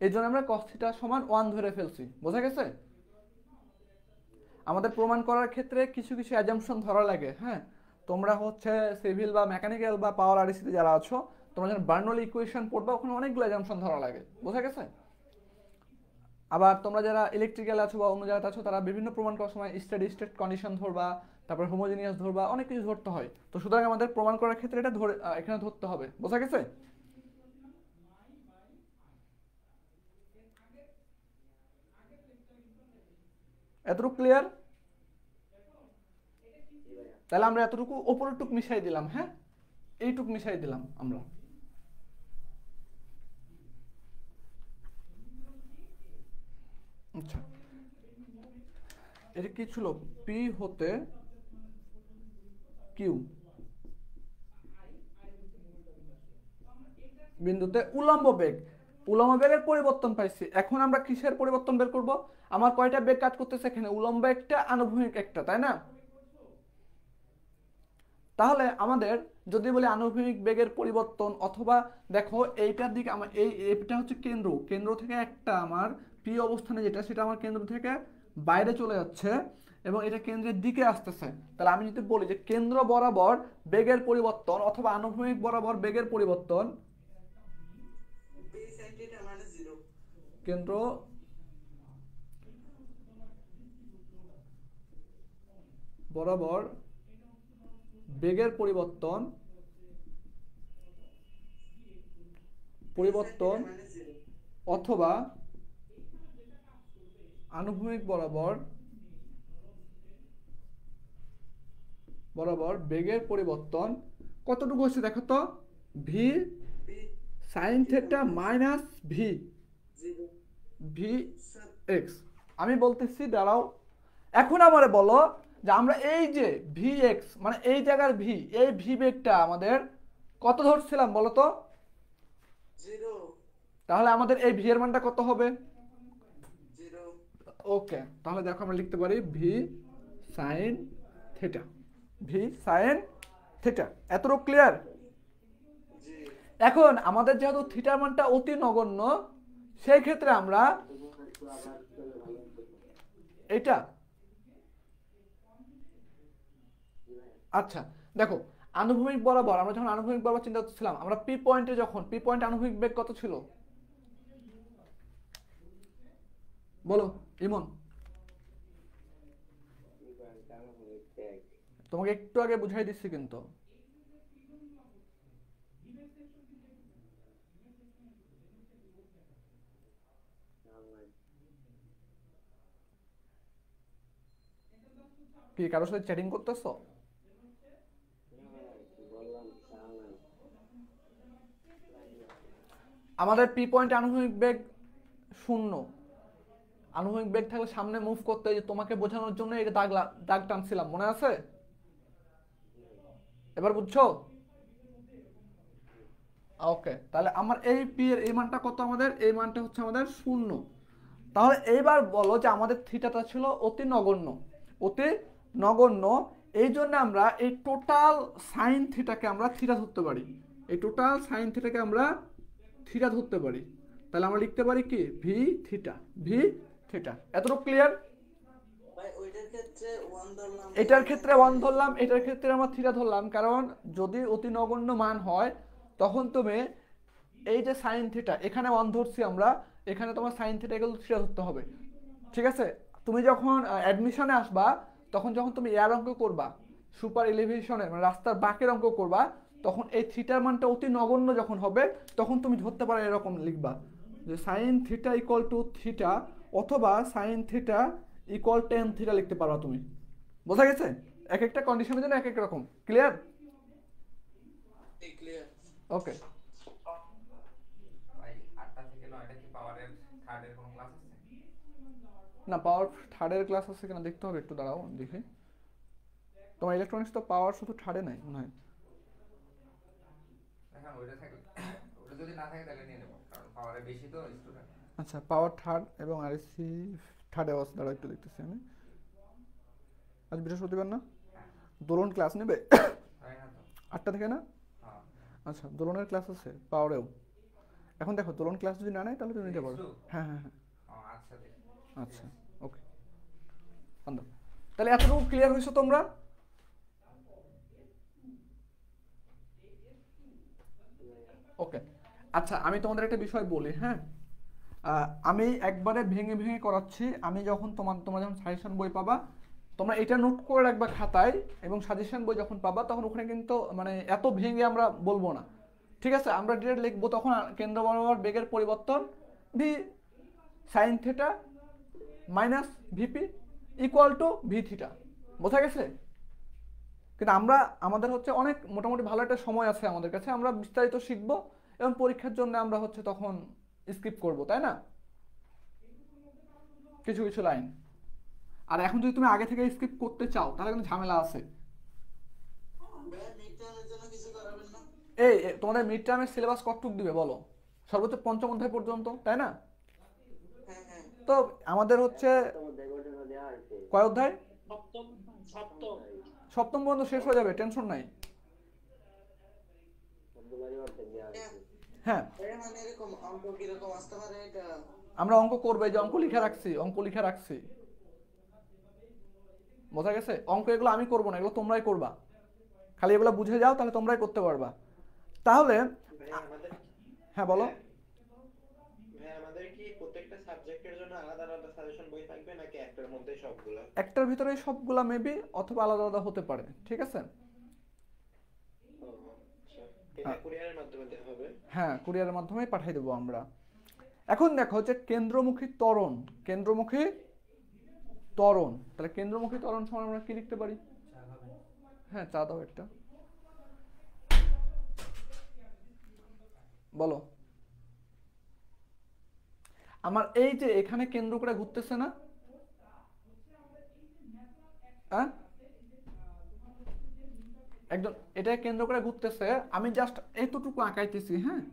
এই জন্য আমরা cos থিটা সমান 1 ধরে ফেলছি। বোঝা গেছে? আমাদের প্রমাণ করার ক্ষেত্রে কিছু কিছু অ্যাজাম্পশন ধরা লাগে, হ্যাঁ। তোমরা হচ্ছে সিভিল বা মেকানিক্যাল বা পাওয়ার আরইসিতে যারা আছো, তোমরা যখন বার্নৌলি ইকুয়েশন পড়বা, ওখানে অনেকগুলো অ্যাজাম্পশন ধরা লাগে। বোঝা গেছে? আবার তোমরা যারা ইলেকট্রিক্যাল আছো বা অন্য জায়গাতে আছো, তারা বিভিন্ন প্রমাণ করার সময় স্টেডি স্টেট কন্ডিশন ধরবা, তারপর হোমোজিনিয়াস ধরবা, অনেক কিছু ধরতে হয়। তো সুতরাং আমাদের প্রমাণ করার ক্ষেত্রে এটা ধরে এখানে ধরতে হবে। বোঝা গেছে? এতটুকু ক্লিয়ার? তাহলে আমরা এতটুকু উপরের টুক মিশাই দিলাম, হ্যাঁ, এইটুক মিশাই দিলাম আমরা। আচ্ছা, এটা কি ছিল? পি হতে কিউ বিন্দুতে উলম্ব বেগ, উলম্ব বেগের পরিবর্তন পাইছি। এখন আমরা কিসের পরিবর্তন বের করব? আমার কয়টা বেগ কাজ করতেছে এখানে? উলম্ব একটা, আনুভূমিক একটা, তাই না? তাহলে আমাদের যদি বলি আনুভূমিক বেগের পরিবর্তন, অথবা দেখো এইটার দিকে আমার এইটা হচ্ছে কেন্দ্র থেকে একটা আমার পি অবস্থানে যেটা, সেটা আমার কেন্দ্র থেকে বাইরে চলে যাচ্ছে এবং এটা কেন্দ্রের দিকে আসতেছে। তাহলে আমি যদি বলি যে কেন্দ্র বরাবর বেগের পরিবর্তন অথবা আনুভূমিক বরাবর বেগের পরিবর্তন, কেন্দ্র বরাবর বেগের পরিবর্তন অথবা আনুভূমিক বরাবর বেগের পরিবর্তন কতটুকু হচ্ছে দেখো তো? V sine theta minus V x. আমি বলতেছি, দাঁড়াও, এখন আমারে বলো যে আমরা এই যে ভি এক্স মানে এই জায়গার ভি, এই ভি বেগটা আমাদের কত ধরছিলাম বলো তো? 0। তাহলে আমাদের এই ভি এর মানটা কত হবে? 0। ওকে, তাহলে দেখো আমরা লিখতে পারি V sine theta, V sine theta. এতটুকু ক্লিয়ার? এখন আমাদের যেহেতু থিটার মানটা অতি নগণ্য, সেই ক্ষেত্রে আমরা এটা, আচ্ছা দেখো, আনুভূমিক বরাবর আমরা যখন আনুভূমিক বরাবর চিন্তা করছিলাম, আমরা পি পয়েন্টে যখন পি পয়েন্ট আনুভূমিক বেগ কত ছিল বলো ইমন? তোমাকে একটু আগে বুঝাই দিচ্ছি কিন্তু। কি কারোর সাথে চ্যাটিং করতেছো? আমাদের পি পয়েন্ট আনুভূমিক বেগ 0। আনুভূমিক বেগ থাকলে সামনে মুভ করতে, যে তোমাকে বোঝানোর জন্য এটা দাগ টানছিলাম, মনে আছে? এবার বুঝছো? ওকে, তাহলে আমার এই পি এর এই মানটা কত? আমাদের এই মানটা হচ্ছে আমাদের 0। তাহলে এইবার বলো যে আমাদের থিটাটা ছিল অতি নগণ্য, এই জন্য আমরা এই টোটাল সাইন থিটাকে আমরা থিটা ধরতে পারি, তাহলে আমরা লিখতে পারি কি? V theta. এতটুকু ক্লিয়ার? ভাই ওইটার ক্ষেত্রে 1 ধরলাম, এটার ক্ষেত্রে 1 ধরলাম, এটার ক্ষেত্রে আমরা থিটা ধরলাম, কারণ যদি অতি নগণ্য মান হয় তখন তুমি এই যে সাইন থিটা এখানে 1 ধরছি আমরা, এখানে তোমার সাইন থিটা এগুলো থিটা ধরতে হবে। ঠিক আছে, তুমি যখন অ্যাডমিশনে আসবা তখন যখন তুমি এয়ার অঙ্ক করবা, সুপার এলিভেশনের মানে রাস্তার বাঁকের অঙ্ক করবা, তখন এই থিটার মানটা অতি নগণ্য যখন হবে তখন তুমি ধরতে পারো এরকম লিখবা যে sine theta equal to theta, অথবা sine theta equal tan theta লিখতে পারো তুমি। বোঝা গেছে? এক একটা কন্ডিশনের জন্য এক এক রকম। ক্লিয়ার? ক্লিয়ার। ওকে। ভাই 8টা থেকে 9টা কি পাওয়ারের থার্ডের কোনো ক্লাস আছে? না, পাওয়ার থার্ডের ক্লাস আছে কিনা দেখতে হবে, একটু দাঁড়াও দেখি। তোমার ইলেকট্রনিক্স তো পাওয়ার শুধু থার্ডে নাই মনে হয়। এখন ওইটা থাকলে ওটা যদি না থাকে তাহলে নিয়ে নেব, কারণ পাওয়ারে বেশি তো স্টুডেন্ট। আচ্ছা, পাওয়ার থার্ড এবং আরএসসি থার্ডে আছে, দাঁড়াও একটু দেখতেছি আমি। আজ বৃহস্পতিবার না? দোলন ক্লাস নেবে তাই না তো? 8টা থেকে না? হ্যাঁ। আচ্ছা, দোলনের ক্লাস আছে পাওয়ারেও। এখন দেখো, দোলন ক্লাস যদি না নেয় তাহলে তুমি নিতে পারো। হ্যাঁ হ্যাঁ হ্যাঁ, আচ্ছা দেখি। আচ্ছা ওকে। তাহলে এতটুকু ক্লিয়ার হয়েছে তোমরা? ওকে। আচ্ছা, আমি তোমাদের একটা বিষয় বলি, হ্যাঁ, আমি একবারে ভেঙে ভেঙে করাচ্ছি। আমি যখন তোমরা যখন সাজেশন বই পাবা, তোমরা এটা নোট করে রাখবা খাতায়, এবং সাজেশন বই যখন পাবা তখন ওখানে কিন্তু মানে এত ভেঙে আমরা বলবো না। ঠিক আছে, আমরা ডিরেক্ট লিখবো তখন কেন্দ্র বরাবর বেগের পরিবর্তন V sine theta minus VP equal to V theta. বোঝা গেছে? কিন্তু আমরা আমাদের হচ্ছে অনেক মোটামুটি ভালো একটা সময় আছে আমাদের কাছে, আমরা বিস্তারিত শিখবো এবং পরীক্ষার জন্য আমরা হচ্ছে তখন স্কিপ করব, তাই না? কিছু কিছু লাইন। আর এখন যদি তুমি আগে থেকে স্কিপ করতে চাও তাহলে কিন্তু ঝামেলা আছে। মিডটার্মের জন্য কিছু করাবেন না? এই তোমাদের মিড টার্মের সিলেবাস কতটুকু দিবে বলো? সর্বোচ্চ 5ম অধ্যায় পর্যন্ত, তাই না? হ্যাঁ হ্যাঁ। তো আমাদের হচ্ছে কয় অধ্যায়? সপ্তম সপ্তম 7ম পর্যন্ত শেষ হয়ে যাবে, টেনশন নাই। হ্যাঁ, মানে এরকম অঙ্ক কিরকম আসতে পারে এটা আমরা অঙ্ক করবো, এই যে অঙ্ক লিখে রাখছি, অঙ্ক লিখে রাখছি। বোঝা গেছে? অঙ্ক এগুলো আমি করবো না, এগুলো তোমরাই করবা। খালি এগুলো বুঝে যাও তাহলে তোমরাই করতে পারবা। তাহলে হ্যাঁ বলো। ভাই আমাদের কি প্রত্যেকটা সাবজেক্টের জন্য আলাদা আলাদা সাজেশন বই থাকবে নাকি একটার মধ্যে সবগুলা? একটার ভিতরে সবগুলা মেবি, অথবা আলাদা আলাদা হতে পারে। ঠিক আছে? এটা কুরিয়ারের মাধ্যমে দেওয়া হবে? হ্যাঁ, কুরিয়ারের মাধ্যমেই পাঠিয়ে দেবো আমরা। এখন দেখো যে কেন্দ্রমুখী ত্বরণ, কেন্দ্রমুখী ত্বরণ, তাহলে কেন্দ্রমুখী ত্বরণ সমান আমরা কি লিখতে পারি? হ্যাঁ, চা দাও একটা। বলো। আমার এই যে এখানে কেন্দ্র করে ঘুরতেছে না, হ্যাঁ, একদম এটা কেন্দ্র করে ঘুরতেছে। আমি জাস্ট এতটুকু আঁকাইতেছি, হ্যাঁ,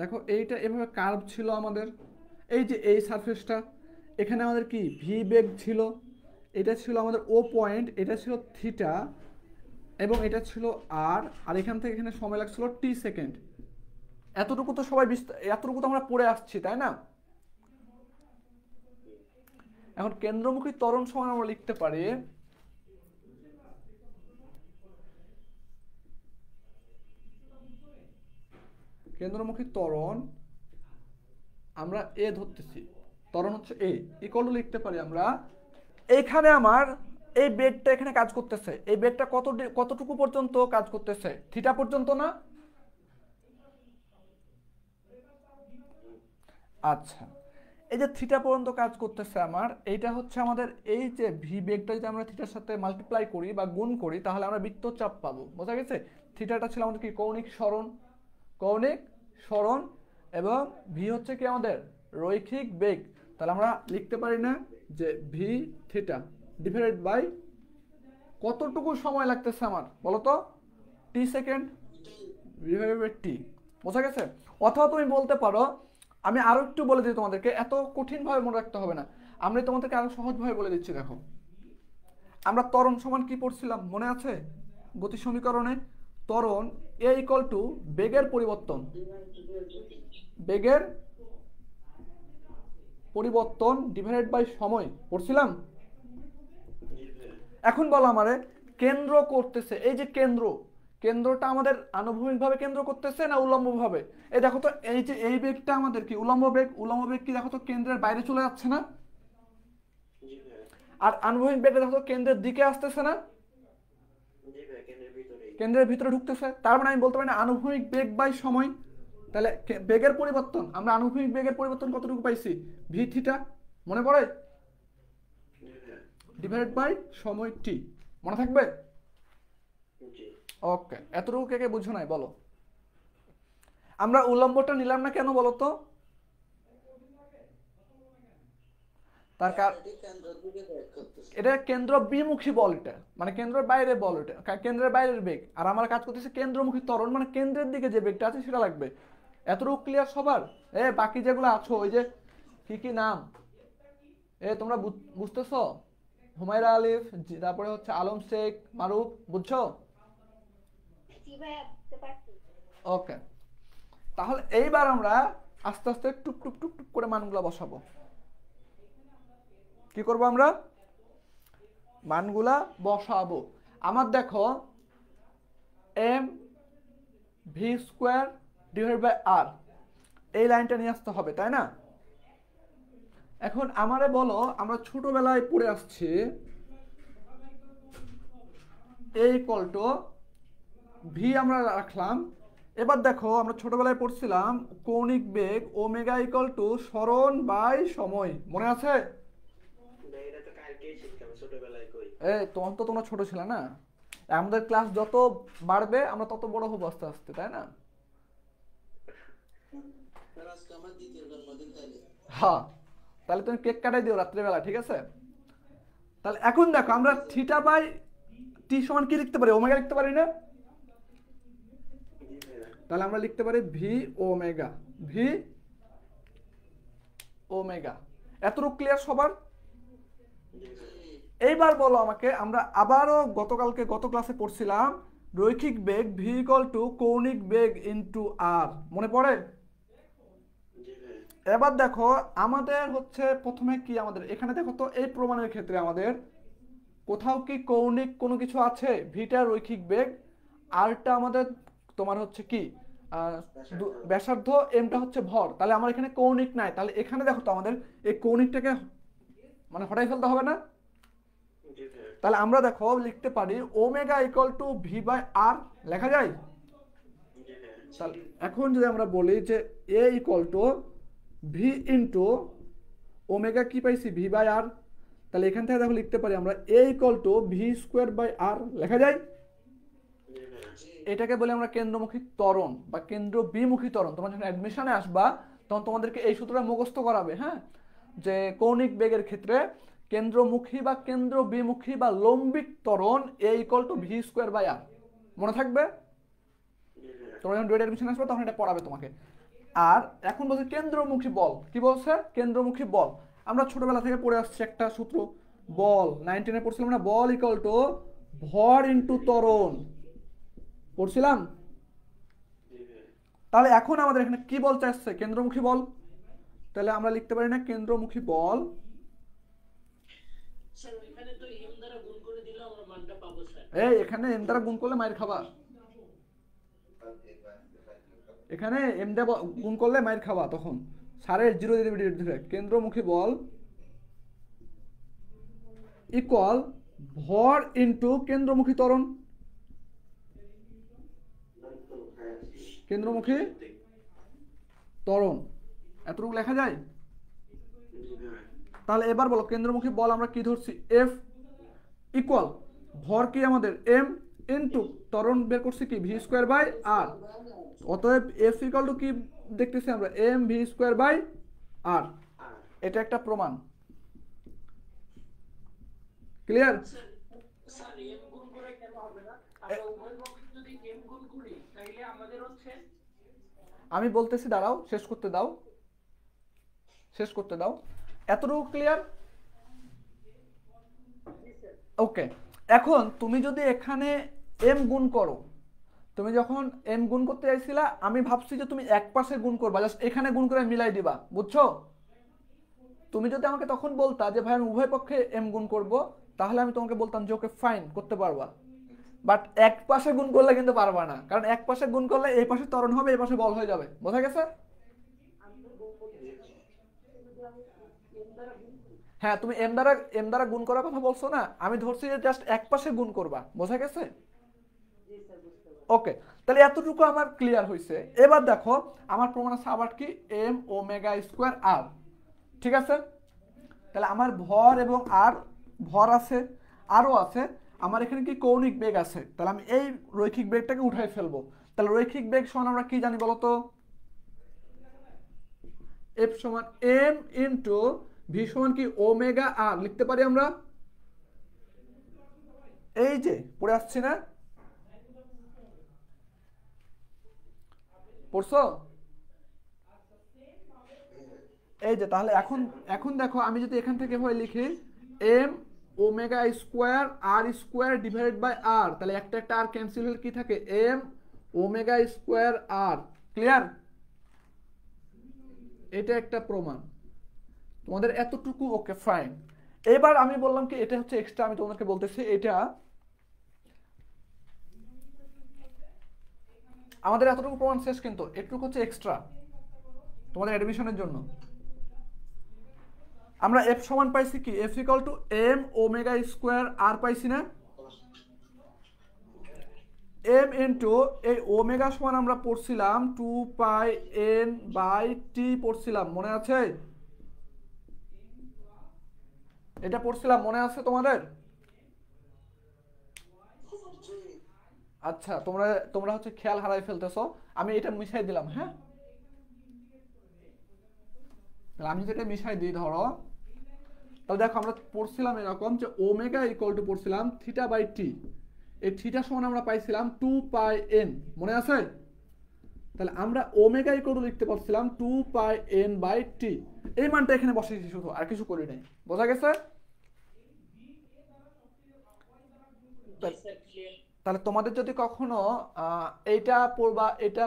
দেখো এইটা এভাবে কার্ভ ছিল আমাদের। এই যে এই সারফেসটা, এখানে আমাদের কি ভি বেগ ছিল, এটা ছিল আমাদের ও পয়েন্ট, এটা ছিল থিটা, এবং এটা ছিল আর, আর এখান থেকে এখানে সময় লাগছিল টি সেকেন্ড। এতটুকু তো সবাই এতটুকু তো আমরা পড়ে আসছি, তাই না? এখন কেন্দ্রমুখী ত্বরণ সমান আমরা লিখতে পারি কেন্দ্রমুখী ত্বরণ, আমরা এ ধরতেছি, ত্বরণ হচ্ছে এ ইকুয়াল টু লিখতে পারি আমরা, এইখানে আমার এই বেগটা এখানে কাজ করতেছে, এই বেগটা কতটুকু পর্যন্ত কাজ করতেছে? থিটা পর্যন্ত না? আচ্ছা, এই যে থিটা পর্যন্ত কাজ করতেছে আমার, এইটা হচ্ছে আমাদের এই যে ভি বেগটা যদি আমরা থিটার সাথে মাল্টিপ্লাই করি বা গুণ করি তাহলে আমরা বৃত্তচাপ পাবো। বোঝা গেছে? থিটাটা ছিল আমাদের কি কৌণিক সরণ, কৌণিক সরণ, এবং ভি হচ্ছে কি আমাদের রৈখিক বেগ। তাহলে আমরা লিখতে পারি না যে ভি থিটা ডিভাইডেড বাই কতটুকু সময় লাগতেছে আমার বলো তো? টি সেকেন্ড ডিভাইডেড বাই টি। বোঝা গেছে? অথবা তুমি বলতে পারো, আমি আরো একটু বলে দিই তোমাদেরকে, এত কঠিন ভাবে মনে রাখতে হবে না, আমি তোমাদেরকে আরো সহজ ভাবে বলে দিচ্ছি। দেখো, আমরা ত্বরণ সমান কি পড়ছিলাম মনে আছে? গতি সমীকরণে ত্বরণ এ ইকুয়াল টু বেগের পরিবর্তন, বেগের পরিবর্তন ডিভাইডেড বাই সময় পড়ছিলাম। জি ভাইয়া। এখন বলো আমারে কেন্দ্র করতেছে, এই যে কেন্দ্রটা আমাদের আনুভূমিকভাবে কেন্দ্র করতেছে না উল্লম্বভাবে? এই দেখো তো, এই যে এই বেগটা আমাদের কি উল্লম্ব বেগ কি দেখো তো কেন্দ্রের বাইরে চলে যাচ্ছে না? জি ভাইয়া। আর আনুভূমিক বেগটা দেখো তো কেন্দ্রের দিকে আসতেছে না? জি ভাইয়া, কেন্দ্রের ভিতরেই। কেন্দ্রের ভিতরে ঢুকতেছে। তার মানে আমি বলতে পারি না আনুভূমিক বেগ বাই সময়। তাহলে বেগের পরিবর্তন, আমরা আনুভূমিক বেগের পরিবর্তন কতটুকু পাইছি? ভি থিটা, মনে পড়ে? জি ভাইয়া। ডিভাইডেড বাই সময় টি, মনে থাকবে? জি। ওকে, এতটুকু কে কে বুঝো নাই বলো? আমরা উল্লম্বটা নিলাম না কেন বলো তো? তার কারণ এটি কেন্দ্রের দিকে ব্যাক করতেছে। এটা কেন্দ্র বিমুখী বল, এটা মানে কেন্দ্রের বাইরে বল, এটা কেন্দ্রের বাইরের বেগ। আর আমার কাজ করতেছে কেন্দ্রমুখী ত্বরণ, মানে কেন্দ্রের দিকে যে বেগটা আছে সেটা লাগবে। এতটুকু ক্লিয়ার সবার? বাকি যেগুলো আছো, ওই যে কি নাম, তোমরা বুঝতেছো? হুমায়রা আলিফ, তারপরে হচ্ছে আলম শেখ, মারুফ, বুঝছো? ওকে, তাহলে এইবার আমরা আস্তে আস্তে টুক টুক টুক টুক করে মানগুলো বসাবো। কি করব আমরা? মানগুলা বসাবো। আমার দেখো M V square divide by R, এই লাইনটা নিয়ে আসতে হবে, তাই না? এখন আমারে বলো, আমরা ছোটবেলায় পড়ে আসছি এ ইকুয়াল টু ভি আমরা রাখলাম। এবার দেখো আমরা ছোটবেলায় পড়ছিলাম কৌণিক বেগ ওমেগা ইকুয়াল টু সরণ বাই সময়, মনে আছে? ভাই এটা তো কালকেই শিখতাম ছোটবেলায় কই। তখন তো তোমরা ছোট ছিল না। আমাদের ক্লাস যত বাড়বে আমরা তত বড় হবো আস্তে আস্তে, তাই না? স্যার আজকে আমার দ্বিতীয় জন্মদিন তাইলে। হ্যাঁ, তাহলে তুমি কেক কাটাই দিও রাত্রেবেলা, ঠিক আছে? তাহলে এখন দেখো আমরা থিটা বাই টি সমান কি লিখতে পারি? ওমেগা লিখতে পারি না? জি ভাইয়া। তাহলে আমরা লিখতে পারি ভি ওমেগা। এতটুকু ক্লিয়ার সবার? জি ভাইয়া। এইবার বলো আমাকে, আমরা আবারও গত ক্লাসে পড়ছিলাম রৈখিক বেগ ভি ইকুয়াল টু কৌণিক বেগ ইনটু আর, মনে পড়ে? জি ভাইয়া। এবার দেখো আমাদের হচ্ছে প্রথমে কি, আমাদের এখানে দেখো তো এই প্রমাণের ক্ষেত্রে আমাদের কোথাও কি কৌণিক কোনো কিছু আছে? ভিটা রৈখিক বেগ, আরটা আমাদের তোমার হচ্ছে কি ব্যাসার্ধ, এমটা হচ্ছে ভর। তাহলে আমার এখানে কৌণিক নাই। তাহলে এখানে দেখো তো আমাদের এই কৌণিকটাকে মানে হটাই ফেলতে হবে না? জি ভাইয়া। তাহলে আমরা দেখো লিখতে পারি omega equal to V by R, লেখা যায়? জি ভাইয়া। তাহলে এখন যদি আমরা বলি যে A equal to V into omega কি পাইছি? V by R. তাহলে এখান থেকে দেখো লিখতে পারি আমরা A equal to V square by R, লেখা যায়? জি ভাইয়া। এটাকে বলে আমরা কেন্দ্রমুখী ত্বরণ বা কেন্দ্র বিমুখী ত্বরণ। তোমরা যখন অ্যাডমিশনে আসবা তখন তোমাদেরকে এই সূত্রটা মুখস্থ করাবে, হ্যাঁ, যে কৌণিক বেগের ক্ষেত্রে কেন্দ্রমুখী বা কেন্দ্র বিমুখী বা লম্বিক ত্বরণ A equal to V square by R, মনে থাকবে? জি ভাইয়া। তোমরা যখন ডুয়েট অ্যাডমিশন আসবে তখন এটা পড়াবে তোমাকে। আর এখন বলছে কেন্দ্রমুখী বল, কি বলছে? কেন্দ্রমুখী বল আমরা ছোটবেলা থেকে পড়ে আসছি একটা সূত্র, বল 9-10 এ পড়ছিলাম না, বল ইকুয়াল টু ভর ইনটু ত্বরণ, পড়ছিলাম? জি ভাইয়া। তাহলে এখন আমাদের এখানে কি বল চাইছে? কেন্দ্রমুখী বল। তাহলে আমরা লিখতে পারি না কেন্দ্রমুখী বল, স্যার ওইখানে তো এম দ্বারা গুণ করে দিলে আমরা মানটা পাবো স্যার। এখানে এম দ্বারা গুণ করলে মাইর খাবা। এখানে এম দিয়ে গুণ করলে মাইর খাবা, তখন সারের জিরো দিয়ে দিবি ধরে। কেন্দ্রমুখী বল ইকুয়াল ভর ইনটু কেন্দ্রমুখী ত্বরণ, কেন্দ্রমুখী ত্বরণ, এতটুকু লেখা যায়? জি ভাইয়া। তাহলে এবার বলো কেন্দ্রমুখী বল আমরা কি ধরছি? এফ ইকুয়াল ভর কি আমাদের এম ইনটু ত্বরণ বের করছি কি ভি স্কোয়ার বাই আর। অতএব এফ ইকুয়াল টু কি দেখতেছি আমরা? এম ভি স্কোয়ার বাই আর। এটা একটা প্রমাণ, ক্লিয়ার? স্যার এম গুণ করে কেন হবে না? আমরা উভয় পক্ষে যদি এম গুণ করি তাহলে আমাদের হচ্ছে, আমি বলতেছি, দাঁড়াও শেষ করতে দাও, এতটুকু ক্লিয়ার? ওকে, এখন তুমি যদি এখানে এম গুণ করো, তুমি যখন এম গুণ করতে চাইছিলা আমি ভাবছি যে তুমি এক পাশে গুণ করবা, জাস্ট এখানে গুণ করে মিলাই দিবা, বুঝছো? তুমি যদি আমাকে তখন বলতা যে ভাই আমি উভয় পক্ষে এম গুণ করব, তাহলে আমি তোমাকে বলতাম যে ওকে ফাইন করতে পারবা, বাট এক পাশে গুণ করলে কিন্তু পারবা না, কারণ এক পাশে গুণ করলে এই পাশে ত্বরণ হবে, এই পাশে বল হয়ে যাবে। বোঝা গেছে? হ্যাঁ, তুমি এম দ্বারা গুণ করার কথা বলছো না, আমি ধরছি যে জাস্ট এক পাশে গুণ করবা। বোঝা গেছে? ওকে, তাহলে এতটুকু আমার ক্লিয়ার হয়েছে। এবার দেখো আমার প্রমাণ আছে আবার কি, এম ওমেগা স্কোয়ার আর। ঠিক আছে, তাহলে আমার ভর এবং আর, ভর আছে আরও আছে, আমার এখানে কি কৌণিক বেগ আছে, তাহলে আমি এই রৈখিক বেগটাকে উঠাই ফেলবো। তাহলে রৈখিক বেগ সমান আমরা কি জানি বলতো, এফ সমান এম ইন্টু ভি সমান কি ওমেগা আর লিখতে পারি আমরা। এই যে পড়ে আসছি না, পড়ছো? এই যে, তাহলে এখন এখন দেখো আমি যদি এখান থেকে এভাবে লিখি M omega square R square divided by R, তাহলে একটা একটা আর ক্যান্সেল হলে কি থাকে, M omega square R. Clear? এটা একটা প্রমাণ তোমাদের এতটুকু। Okay fine. এবার আমি বললাম কি এটা হচ্ছে এক্সট্রা, আমি তোমাদেরকে বলতেছি এটা আমাদের এতটুকু প্রমাণ শেষ, কিন্তু এটুকু হচ্ছে এক্সট্রা তোমাদের অ্যাডমিশনের জন্য। আমরা এফ সমান পাইছি কি, F equal to M omega square আর পাইছি না, এম ইন্টু এই ওমেগা সমান আমরা পড়ছিলাম 2πn/t পড়ছিলাম, মনে আছে? এটা পড়ছিলাম, মনে আছে তোমাদের? আচ্ছা, তোমরা তোমরা হচ্ছে খেয়াল হারাই ফেলতেছো, আমি এটা মিশাই দিলাম। হ্যাঁ, আমি যেটা মিশাই দিই ধরো, তাহলে দেখো আমরা পড়ছিলাম এরকম যে ওমেগা ইকুয়াল টু পড়ছিলাম থিটা বাই টি, এই থিটা সমান আমরা পাইছিলাম 2πn, মনে আছে? তাহলে আমরা ওমেগা ইকুয়াল টু লিখতে পারছিলাম 2πn/t, এই মানটা এখানে বসিয়েছি শুধু, আর কিছু করি নাই। বোঝা গেছে? তাহলে তোমাদের যদি কখনো এইটা পড়বা, এটা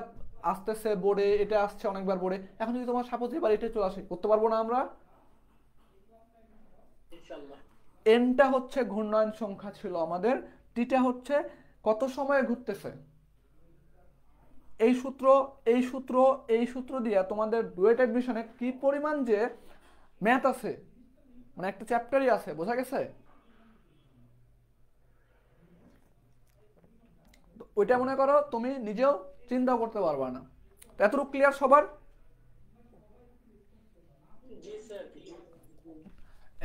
আসতেছে বোর্ডে, এটা আসছে অনেকবার বোর্ডে, এখন যদি তোমার সাপোজ এবার এটা চলে আসে, করতে পারবো না আমরা? এনটা হচ্ছে ঘূর্ণায়ন সংখ্যা ছিল আমাদের, টিটা হচ্ছে কত সময়ে ঘুরতেছে। এই সূত্র এই সূত্র এই সূত্র দিয়ে তোমাদের ডুয়েট অ্যাডমিশনে কি পরিমাণ যে ম্যাথ আছে, মানে একটা চ্যাপ্টারই আছে। বোঝা গেছে? ওইটা মনে করো তুমি নিজেও চিন্তা করতে পারবা না। এতটুকু ক্লিয়ার সবার?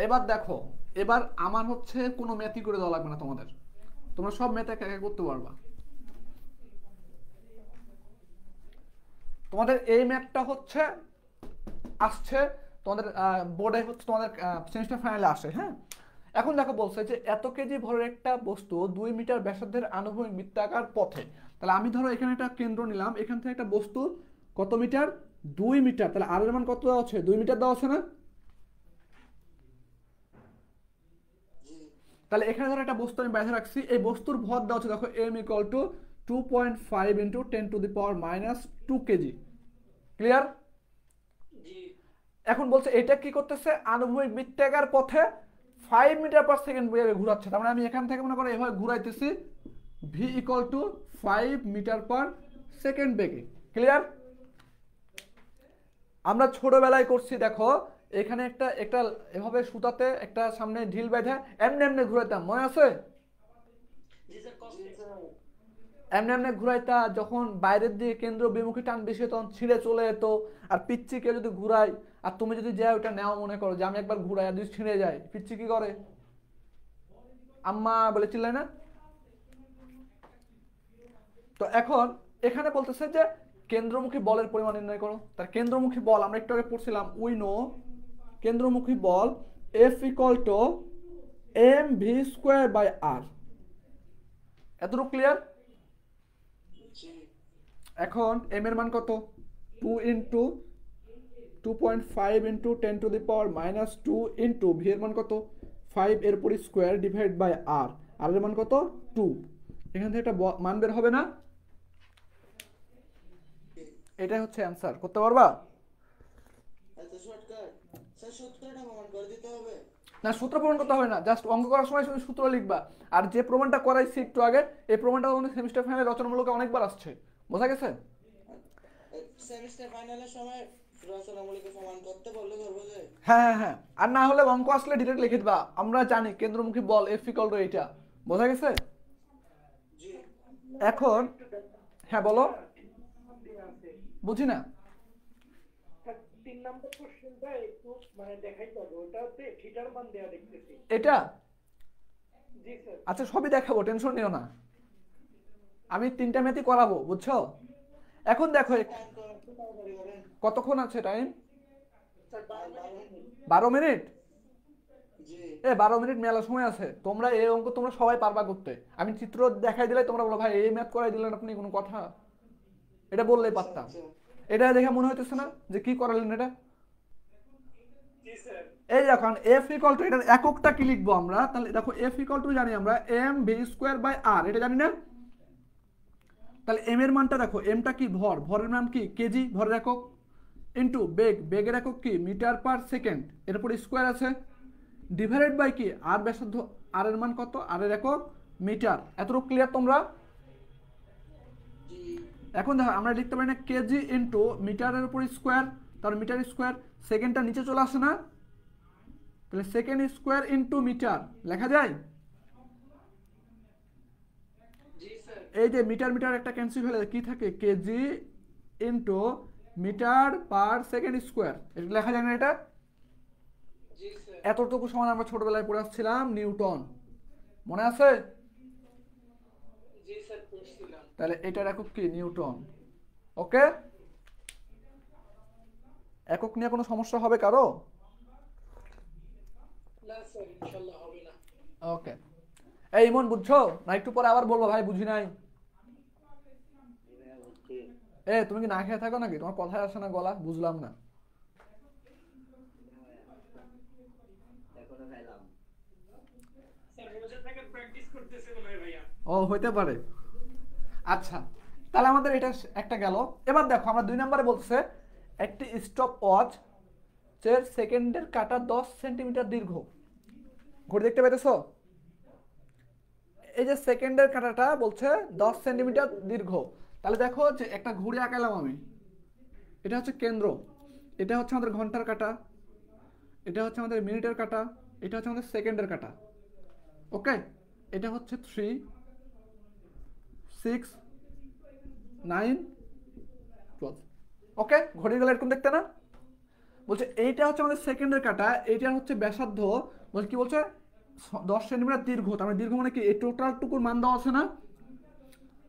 এবার দেখো, এবার আমার হচ্ছে কোনো ম্যাথই করে দেওয়া লাগবে না তোমাদের, তোমরা সব ম্যাথ একা একা করতে পারবা। তোমাদের এই ম্যাথটা হচ্ছে আসছে তোমাদের বোর্ডে, হচ্ছে তোমাদের সেমিস্টার ফাইনালে আসে। হ্যাঁ, এখন দেখো বলছে যে এত কেজি ভরের একটা বস্তু 2 মিটার ব্যাসার্ধের আনুভূমিক বৃত্তাকার পথে, তাহলে আমি ধরো এখানে একটা কেন্দ্র নিলাম, এখান থেকে একটা বস্তু কত মিটার, 2 মিটার, তাহলে আর এর মান কত দেওয়া আছে, 2 মিটার দেওয়া আছে না? তাহলে এখানে ধরো একটা বস্তু আমি বেঁধে রাখছি, এই বস্তুর ভর দেওয়া আছে দেখো m equal to 2.5 × 10⁻² KG. Clear? এখন বলছে এটা কি করতেছে, আনুভূমিক বৃত্তাকার পথে 5 মিটার পার সেকেন্ড বেগে ঘোরাচ্ছে, তার মানে আমি এখান থেকে মনে করো এভাবে ঘুরাইতেছি, v equal to 5 metre per second বেগে। ক্লিয়ার? আমরা ছোটবেলায় করছি, দেখো এখানে একটা একটা এভাবে সুতাতে একটা সামনে ঢিল বেঁধে এমনি এমনি ঘুরাইতাম, মনে আছে? এমনি এমনি ঘুরাইতা, যখন বাইরের দিকে কেন্দ্র বিমুখী টান বেশি তখন ছিঁড়ে চলে যেত। আর পিচ্চিকে যদি ঘুরাই আর তুমি যদি যাও ওটা নেওয়া, মনে করো যে আমি একবার ঘুরাই আর যদি ছিঁড়ে যায়, পিচ্চি কি করে, আম্মা বলে চিল্লায় না? তো এখন এখানে বলতেছে যে কেন্দ্রমুখী বলের পরিমাণ নির্ণয় করো। তার কেন্দ্রমুখী বল আমরা একটু আগে পড়ছিলাম, উই নো কেন্দ্রমুখী বল F ইকুয়াল টু mv²/r। এতটুকু ক্লিয়ার? এখন m এর মান কত, 2 × 2.5 × 10⁻² ইন্টু v এর মান কত, 5 এর উপর স্কোয়ার ডিভাইড বাই r, আর এর মান কত, 2। এখান থেকে একটা মান বের হবে না? এটাই হচ্ছে অ্যান্সার। করতে পারবা? স্যার সূত্রটা প্রমাণ করে দিতে হবে। না, সূত্র প্রমাণ করতে হবে না, জাস্ট অঙ্ক করার সময় শুধু সূত্র লিখবা। আর যে প্রমাণটা করাইছি একটু আগে, এই প্রমাণটা আমাদের সেমিস্টার ফাইনালে রচনামূলকে অনেকবার আসছে, বোঝা গেছে? সেমিস্টার ফাইনালের সময় রচনামূলকে প্রমাণ করতে বললে করবো যে। হ্যাঁ হ্যাঁ হ্যাঁ, আর না হলে অঙ্ক আসলে ডিরেক্ট লিখে দিবা, আমরা জানি কেন্দ্রমুখী বল এফ ইকুয়াল টু এইটা, বোঝা গেছে? জি এখন হ্যাঁ বলো, বুঝি না। 3 নম্বর কোশ্চেনটা একটু মানে দেখাইতে হবে, ওটাতে থিটার মান দেয়া দেখতেছি। এটা জি স্যার। আচ্ছা, সবই দেখাবো, টেনশন নিও না, আমি 3টা ম্যাথই করাবো, বুঝছো? এখন দেখো টাইম তো একটু তাড়াতাড়ি করেন। কতক্ষণ আছে টাইম? Sir 12 minute. জি 12 মিনিট মেলা সময় আছে, তোমরা এই অঙ্ক তোমরা সবাই পারবা করতে। আমি চিত্র দেখাই দিলে তোমরা বলো ভাই এই ম্যাথ করাই দিলেন আপনি, কোনো কথা? এটা বললেই পারতাম। এটা দেখে মনে হইতেছে না যে কি করালেন এটা? জি স্যার। এই দেখো এফ ইকুয়াল টু, এটার এককটা কি লিখবো আমরা? তাহলে দেখো এফ ইকুয়াল টু জানি আমরা এম ভি স্কোয়ার বাই আর, এটা জানি না? তাহলে এম এর মানটা দেখো, এমটা কি ভর, ভরের মান কি কেজি, ভরের একক, ইন্টু বেগ, বেগের একক কি মিটার পার সেকেন্ড, এর উপর স্কোয়ার আছে, ডিভাইডেড বাই কি আর ব্যাসার্ধ, আর এর মান কত, আর এর একক মিটার। এতটুকু ক্লিয়ার তোমরা? জি এখন দেখো আমরা লিখতে পারি না কেজি ইন্টু মিটারের উপর স্কোয়ার, তাহলে মিটার স্কোয়ার, সেকেন্ডটা নিচে চলে আসে না, তাহলে সেকেন্ড স্কোয়ার ইন্টু মিটার লেখা যায়। জি স্যার। এই যে মিটার মিটার একটা ক্যান্সেল হলে কি থাকে, KG into metre per second square, এটা লেখা যায় না? এটা জি স্যার। এতটুকু সমান আমরা ছোটবেলায় পড়ে আসছিলাম নিউটন, মনে আছে? জি স্যার পড়ছিলাম। তাহলে এটার একক কি নিউটন। ওকে, একক নিয়ে কোনো সমস্যা হবে কারো? না স্যার ইনশাআল্লাহ হবে না। ওকে, এই ইমন বুঝছো না? একটু পরে আবার বলবো ভাই বুঝি নাই। হচ্ছে তুমি কি না খেয়ে থাকো নাকি? তোমার কথায় আসে না গলা, বুঝলাম না। এখনো খাইলাম। স্যার বসে থেকে প্র্যাকটিস করতেছে মনে হয় ভাইয়া। ও হইতে পারে। আচ্ছা, তাহলে আমাদের এটা একটা গেল। এবার দেখো আমরা 2 নম্বরে বলছে একটি স্টপ ওয়াচ সেকেন্ডের কাটা 10 সেন্টিমিটার দীর্ঘ। ঘড়ি দেখতে পাইতেছো? এই যে সেকেন্ডের কাটাটা বলছে 10 সেন্টিমিটার দীর্ঘ। তাহলে দেখো যে একটা ঘড়ি আঁকালাম আমি, এটা হচ্ছে কেন্দ্র, এটা হচ্ছে আমাদের ঘন্টার কাটা, এটা হচ্ছে আমাদের মিনিটের কাটা, এটা হচ্ছে আমাদের সেকেন্ডের কাটা। ওকে, এটা হচ্ছে 3 6 9 12। ওকে, ঘড়িগুলো এরকম দেখতে না? বলছে এইটা হচ্ছে আমাদের সেকেন্ডের কাটা, এইটা হচ্ছে ব্যাসার্ধ, বলছে কি বলছে 10 সেন্টিমিটার দীর্ঘ। তার মানে দীর্ঘ মানে কি এই টোটালটুকুর মান দেওয়া আছে না?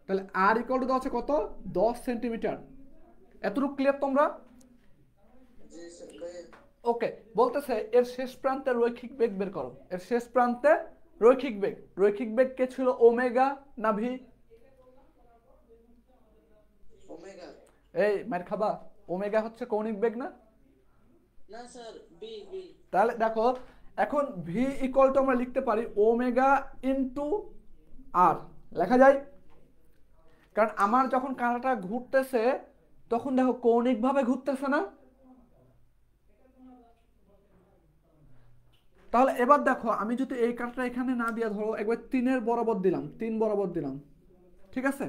তাহলে আর ইকুয়াল টু দেওয়া আছে কত, 10 সেন্টিমিটার। এতটুকু ক্লিয়ার তোমরা? জি স্যার ভাই। ওকে, বলতেছে এর শেষ প্রান্তে রৈখিক বেগ বের করো। এর শেষ প্রান্তে রৈখিক বেগ, রৈখিক বেগ কে ছিল, ওমেগা না ভি? ওমেগা। এই মার খাবা, ওমেগা হচ্ছে কৌণিক বেগ না? না স্যার বি বি। তাহলে দেখো এখন ভি ইকুয়াল টু আমরা লিখতে পারি ওমেগা ইনটু আর, লেখা যায়? কারণ আমার যখন কাঁটাটা ঘুরতেছে তখন দেখো কৌণিক ভাবে ঘুরতেছে না? তাহলে এবার দেখো আমি যদি এই কাঁটাটা এখানে না দিয়ে ধরো একবার 3 বরাবর দিলাম, 3 বরাবর দিলাম, ঠিক আছে?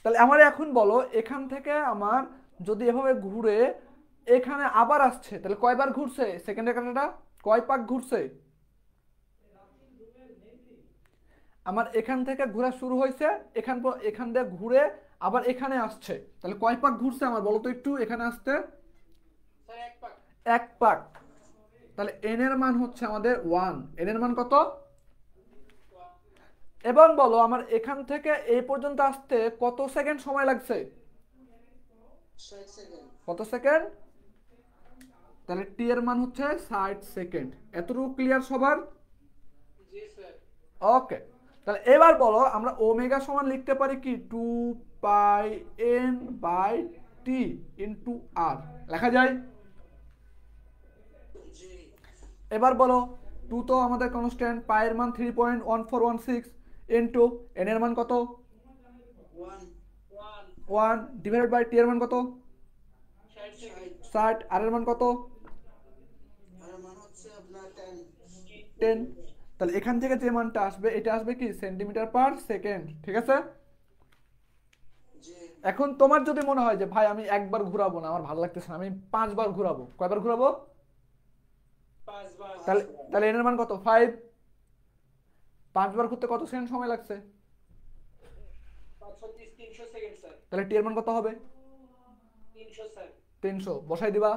তাহলে আমার এখন বলো এখান থেকে আমার যদি এভাবে ঘুরে এখানে আবার আসছে, তাহলে কয়বার ঘুরছে সেকেন্ডের কাঁটাটা, কয় পাক ঘুরছে? আমার এখান থেকে ঘোরা শুরু হয়েছে, এখান দিয়ে ঘুরে আবার এখানে আসছে, তাহলে কয় পাক ঘুরছে আমার বলো তো একটু এখানে আসতে? স্যার এক পাক। 1 পাক। তাহলে এন এর মান হচ্ছে আমাদের 1, এন এর মান কত? এবং বলো আমার এখান থেকে এই পর্যন্ত আসতে কত সেকেন্ড সময় লাগছে? 60 সেকেন্ড। কত সেকেন্ড? তাহলে টি এর মান হচ্ছে 60 সেকেন্ড। এতটুকু ক্লিয়ার সবার? জি স্যার। ওকে, তাহলে এবার বলো আমরা ওমেগা সমান লিখতে পারি কি 2 পাই এন বাই টি ইনটু আর, লেখা যায়? জি এবার বলো 2 তো আমাদের কনস্ট্যান্ট, পাই এর মান 3.1416 ইনটু এন এর মান কত? 1 1 ডিভাইডেড বাই টি এর মান কত? 60 সেকেন্ড। 60, আর এর মান কত? 10। তাহলে এখান থেকে যে মানটা আসবে এটা আসবে কি সেন্টিমিটার পার সেকেন্ড, ঠিক আছে? জি এখন তোমার যদি মনে হয় যে ভাই আমি একবার ঘোরাবো না, আমার ভালো লাগতেছে না, আমি 5 বার ঘোরাবো, কয়বার ঘোরাবো? 5 বার। তাহলে তাহলে এর মান কত? 5। 5 বার ঘুরতে কত সেকেন্ড সময় লাগছে? 300 সেকেন্ড স্যার। তাহলে টি এর মান কত হবে? 300 স্যার। 300 বসাই দিবা,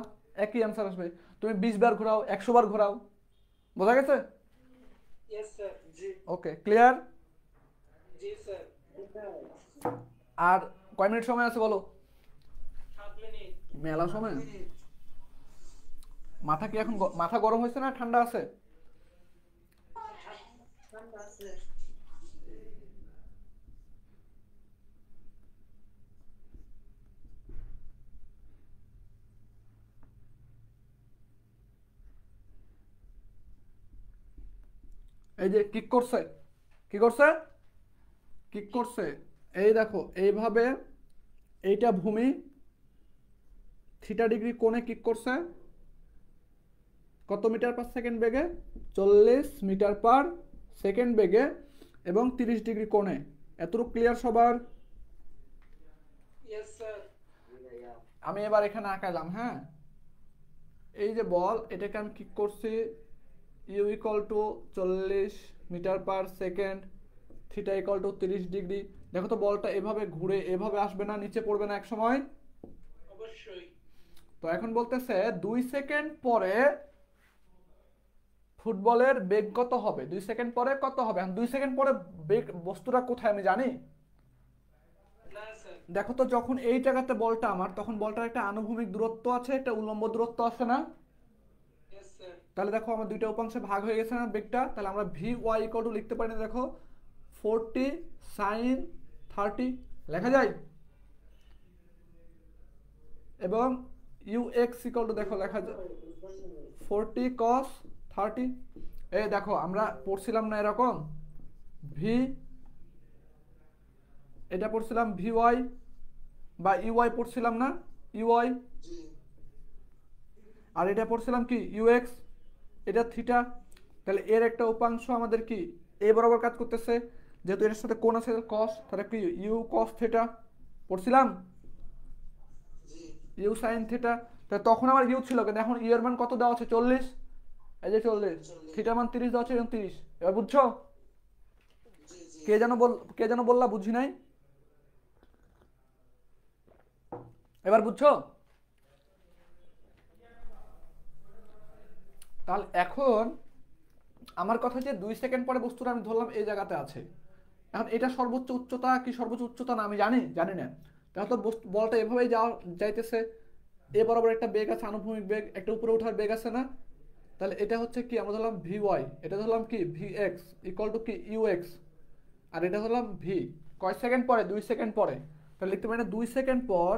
একই অ্যান্সার আসবে। তুমি 20 বার ঘোরাও, 100 বার ঘোরাও, বোঝা গেছে? Yes sir. জি ওকে, ক্লিয়ার? জি স্যার। আর কয় মিনিট সময় আছে বলো? 7 মিনিট। মেলা সময়। মাথা কি এখন মাথা গরম হয়েছে না ঠান্ডা আছে? ঠান্ডা আছে। এই যে কিক করছে, কি করছে? কিক করছে। এই দেখো এইভাবে, এইটা ভূমি, থিটা ডিগ্রি কোণে কিক করছে, কত মিটার পার সেকেন্ড বেগে? 40 মিটার পার সেকেন্ড বেগে এবং 30 ডিগ্রি কোণে। এতটুকু ক্লিয়ার সবার? Yes sir. আমি এবার এখানে আঁকালাম, হ্যাঁ। এই যে বল, এটাকে আমি কিক করছি u equal to 40 metre per second, theta equal to 30 degree. দেখো তো বলটা এভাবে ঘুরে এভাবে আসবে না, নিচে পড়বে না এক সময়? অবশ্যই। তো এখন বলতেছে 2 সেকেন্ড পরে ফুটবলের বেগ কত হবে? 2 সেকেন্ড পরে কত হবে? 2 সেকেন্ড পরে বেগ বস্তুটা কোথায় আমি জানি? না স্যার। দেখো তো যখন এই জায়গাতে বলটা আমার, তখন বলটার একটা আনুভূমিক দূরত্ব আছে, একটা উল্লম্ব দূরত্ব আছে না? Yes sir. তাহলে দেখো আমার দুইটা উপাংশে ভাগ হয়ে গেছে না বেগটা? তাহলে আমরা ভি ওয়াই ইকুয়াল টু লিখতে পারি না, দেখো 40 সাইন 30 লেখা যায়, এবং ইউ এক্স ইকুয়াল টু দেখো লেখা যায় 40 cos 30। এই দেখো আমরা পড়ছিলাম না এরকম ভি, এটা পড়ছিলাম ভি ওয়াই বা ইউআই পড়ছিলাম না, ইউআই, জি আর এটা পড়ছিলাম কি ইউএক্স, এটা থিটা। তাহলে এর একটা উপাংশ আমাদের কি এ বরাবর কাজ করতেছে, যেহেতু এর সাথে কোণ আছে কস, তাহলে কি ইউ কস থিটা পড়ছিলাম, জি ইউ সাইন থিটা। তাহলে তখন আমার ইউ ছিল, কিন্তু এখন ইউ এর মান কত দেওয়া আছে? 40। এই যে 40, থিটার মান 30 দেওয়া আছে, এবং 30। এবার বুঝছো? জি জি কে যেন বললা বুঝি নাই, এবার বুঝছো? তাহলে এখন আমার কথা যে 2 সেকেন্ড পরে বস্তুটা আমি ধরলাম এই জায়গাতে আছে, এখন এটা সর্বোচ্চ উচ্চতা কি সর্বোচ্চ উচ্চতা না আমি জানি না। তাহলে তো বলটা এভাবেই যাইতেছে, এ বরাবর একটা বেগ আছে, আনুভূমিক বেগ, একটা উপরে ওঠার বেগ আছে না? তাহলে এটা হচ্ছে কি আমরা ধরলাম ভি ওয়াই, এটা ধরলাম কি ভি এক্স ইকুয়াল টু কি ইউ এক্স, আর এটা ধরলাম ভি। কয় সেকেন্ড পরে? 2 সেকেন্ড পরে। তাহলে লিখতে পারি না 2 সেকেন্ড পর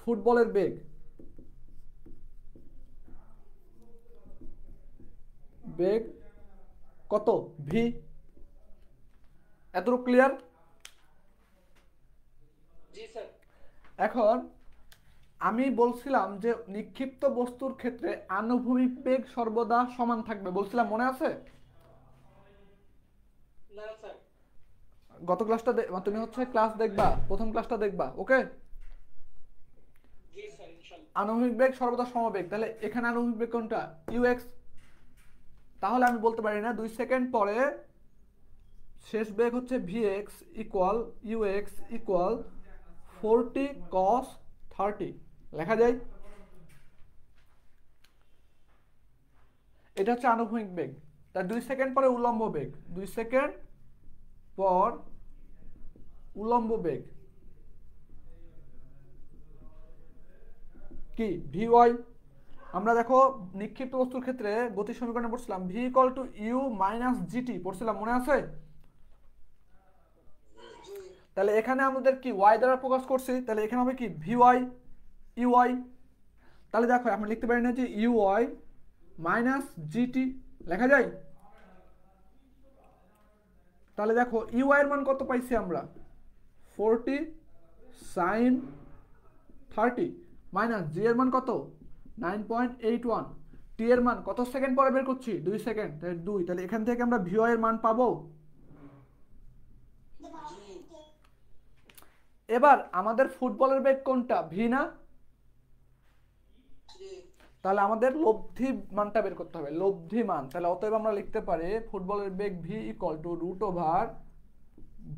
ফুটবলের বেগ কত? ভি। এতটুকু ক্লিয়ার? জি স্যার। এখন আমি বলছিলাম যে নিক্ষিপ্ত বস্তুর ক্ষেত্রে আনুভূমিক বেগ সর্বদা সমান থাকবে, বলছিলাম মনে আছে? না স্যার। গত ক্লাসটা তুমি হচ্ছে ক্লাস দেখবা, প্রথম ক্লাসটা দেখবা, ওকে? জি স্যার ইনশাআল্লাহ। আনুভূমিক বেগ সর্বদা সমবেগ, তাহলে এখানে আনুভূমিক বেগ কোনটা? ইউএক্স। তাহলে আমি বলতে পারি না 2 সেকেন্ড পরে শেষ বেগ হচ্ছে VX equal UX equal 40 cos 30 লেখা যায়? এটা হচ্ছে আনুভূমিক বেগ। তার 2 সেকেন্ড পরে উল্লম্ব বেগ, 2 সেকেন্ড পর উল্লম্ব বেগ কি ভি ওয়াই। আমরা দেখো নিক্ষিপ্ত বস্তুর ক্ষেত্রে গতি সমীকরণে পড়ছিলাম v equal to u minus gt, পড়ছিলাম মনে আছে? তাহলে এখানে আমাদের কি ওয়াই দ্বারা প্রকাশ করছি, তাহলে এখানে হবে কি ভি ওয়াই ইউআই। তাহলে দেখো আমরা লিখতে পারি না যে ইউআই মাইনাস জিটি লেখা যায়? তাহলে দেখো ইউআই এর মান কত পাইছি আমরা? 40 সাইন 30 মাইনাস জি এর মান কত? 9.81। টি এর মান কত সেকেন্ড পরে বের করছি? 2 সেকেন্ড, তাহলে 2। তাহলে এখান থেকে আমরা ভিওয়াই এর মান পাবো। এবার আমাদের ফুটবলের বেগ কোনটা? ভি না? তাহলে আমাদের লব্ধি মানটা বের করতে হবে, লব্ধি মান। তাহলে অতএব আমরা লিখতে পারি ফুটবলের বেগ V equal to √over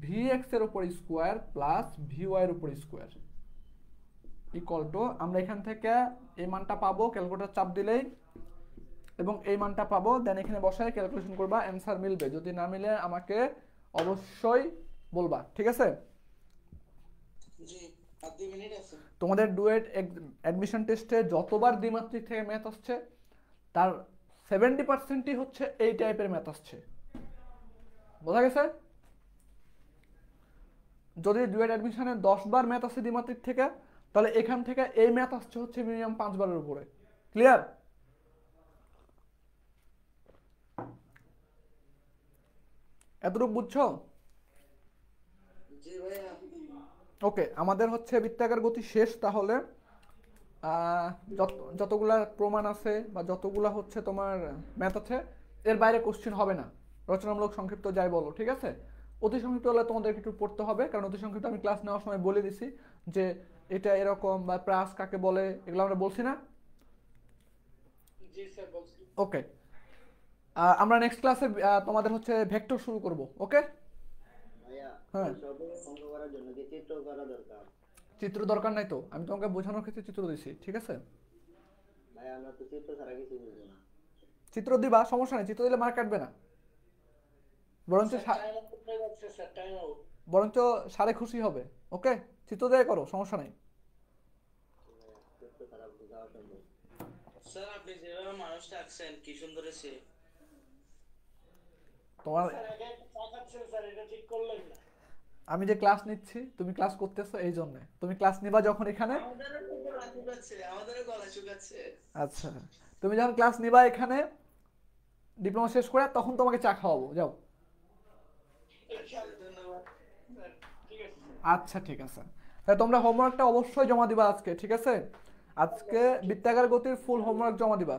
V X এর উপর স্কোয়ার প্লাস ভি ওয়াই এর উপর স্কোয়ার ইকুয়াল টু, আমরা এখান থেকে এই মানটা পাবো ক্যালকুলেটর চাপ দিলেই, এবং এই মানটা পাবো, দেন এখানে বসায় ক্যালকুলেশন করবা, অ্যান্সার মিলবে। যদি না মিলে আমাকে অবশ্যই বলবা, ঠিক আছে? জি আর 2 মিনিট আছে। তোমাদের ডুয়েট অ্যাডমিশন টেস্টে যতবার দ্বিমাত্রিক থেকে ম্যাথ আসছে তার 70%ই হচ্ছে এই টাইপের ম্যাথ আসছে, বোঝা গেছে? যদি ডুয়েট অ্যাডমিশনে 10 বার ম্যাথ আসছে দ্বিমাত্রিক থেকে, তাহলে এখান থেকে এই ম্যাথ আসছে হচ্ছে মিনিমাম 5 বারের উপরে। ক্লিয়ার? এতটুকু বুঝছো? জি ভাইয়া। ওকে, আমাদের হচ্ছে বৃত্তাকার গতি শেষ। তাহলে যতগুলা প্রমাণ আছে বা যতগুলা হচ্ছে তোমার ম্যাথ আছে এর বাইরে কোশ্চেন হবে না, রচনামূলক সংক্ষিপ্ত যাই বলো, ঠিক আছে? অতি সংক্ষিপ্ত হলে তোমাদেরকে একটু পড়তে হবে, কারণ অতি সংক্ষিপ্ত আমি ক্লাস নেওয়ার সময় বলে দিছি যে এটা এরকম বা প্রাস কাকে বলে, এগুলো আমরা বলছি না? জি স্যার বলছি। ওকে, আমরা নেক্সট ক্লাসে তোমাদের হচ্ছে ভেক্টর শুরু করব। ওকে ভাইয়া হ্যাঁ। সব অঙ্ক করার জন্য কি চিত্র করা দরকার? চিত্র দরকার নাই তো, আমি তোমাকে বোঝানোর ক্ষেত্রে চিত্র দিছি, ঠিক আছে? ভাই আমরা তো চিত্র ছাড়া কিছু বুঝি না। চিত্র দিবা, সমস্যা নেই, চিত্র দিলে মার্ক কাটবে না, বরঞ্চ টাইম আউট হয়ে যাচ্ছে স্যার, টাইম আউট। বরঞ্চ সারে খুশি হবে। ওকে, চিত্র দিয়ে করো, সমস্যা নেই। চিত্র ছাড়া বোঝা অসম্ভব। স্যার আপনি যেভাবে মানুষটা আঁকছেন কি সুন্দর হয়েছে। তোমার স্যার আগে একটা চা খাচ্ছেন স্যার, এটা ঠিক করলেন না। আমি যে ক্লাস নিচ্ছি, তুমি ক্লাস করতেছো, এই জন্য তুমি ক্লাস নিবা যখন এখানে। আমাদেরও গলা শুকাচ্ছে, আমাদেরও গলা শুকাচ্ছে। আচ্ছা, তুমি যখন ক্লাস নিবা এখানে ডিপ্লোমা শেষ করে, তখন তোমাকে চা খাওয়াবো, যাও। ধন্যবাদ। স্যার ঠিক আছে। আচ্ছা ঠিক আছে, তাহলে তোমরা হোমওয়ার্কটা অবশ্যই জমা দিবা আজকে, ঠিক আছে? আজকে বৃত্তাকার গতির ফুল হোমওয়ার্ক জমা দিবা।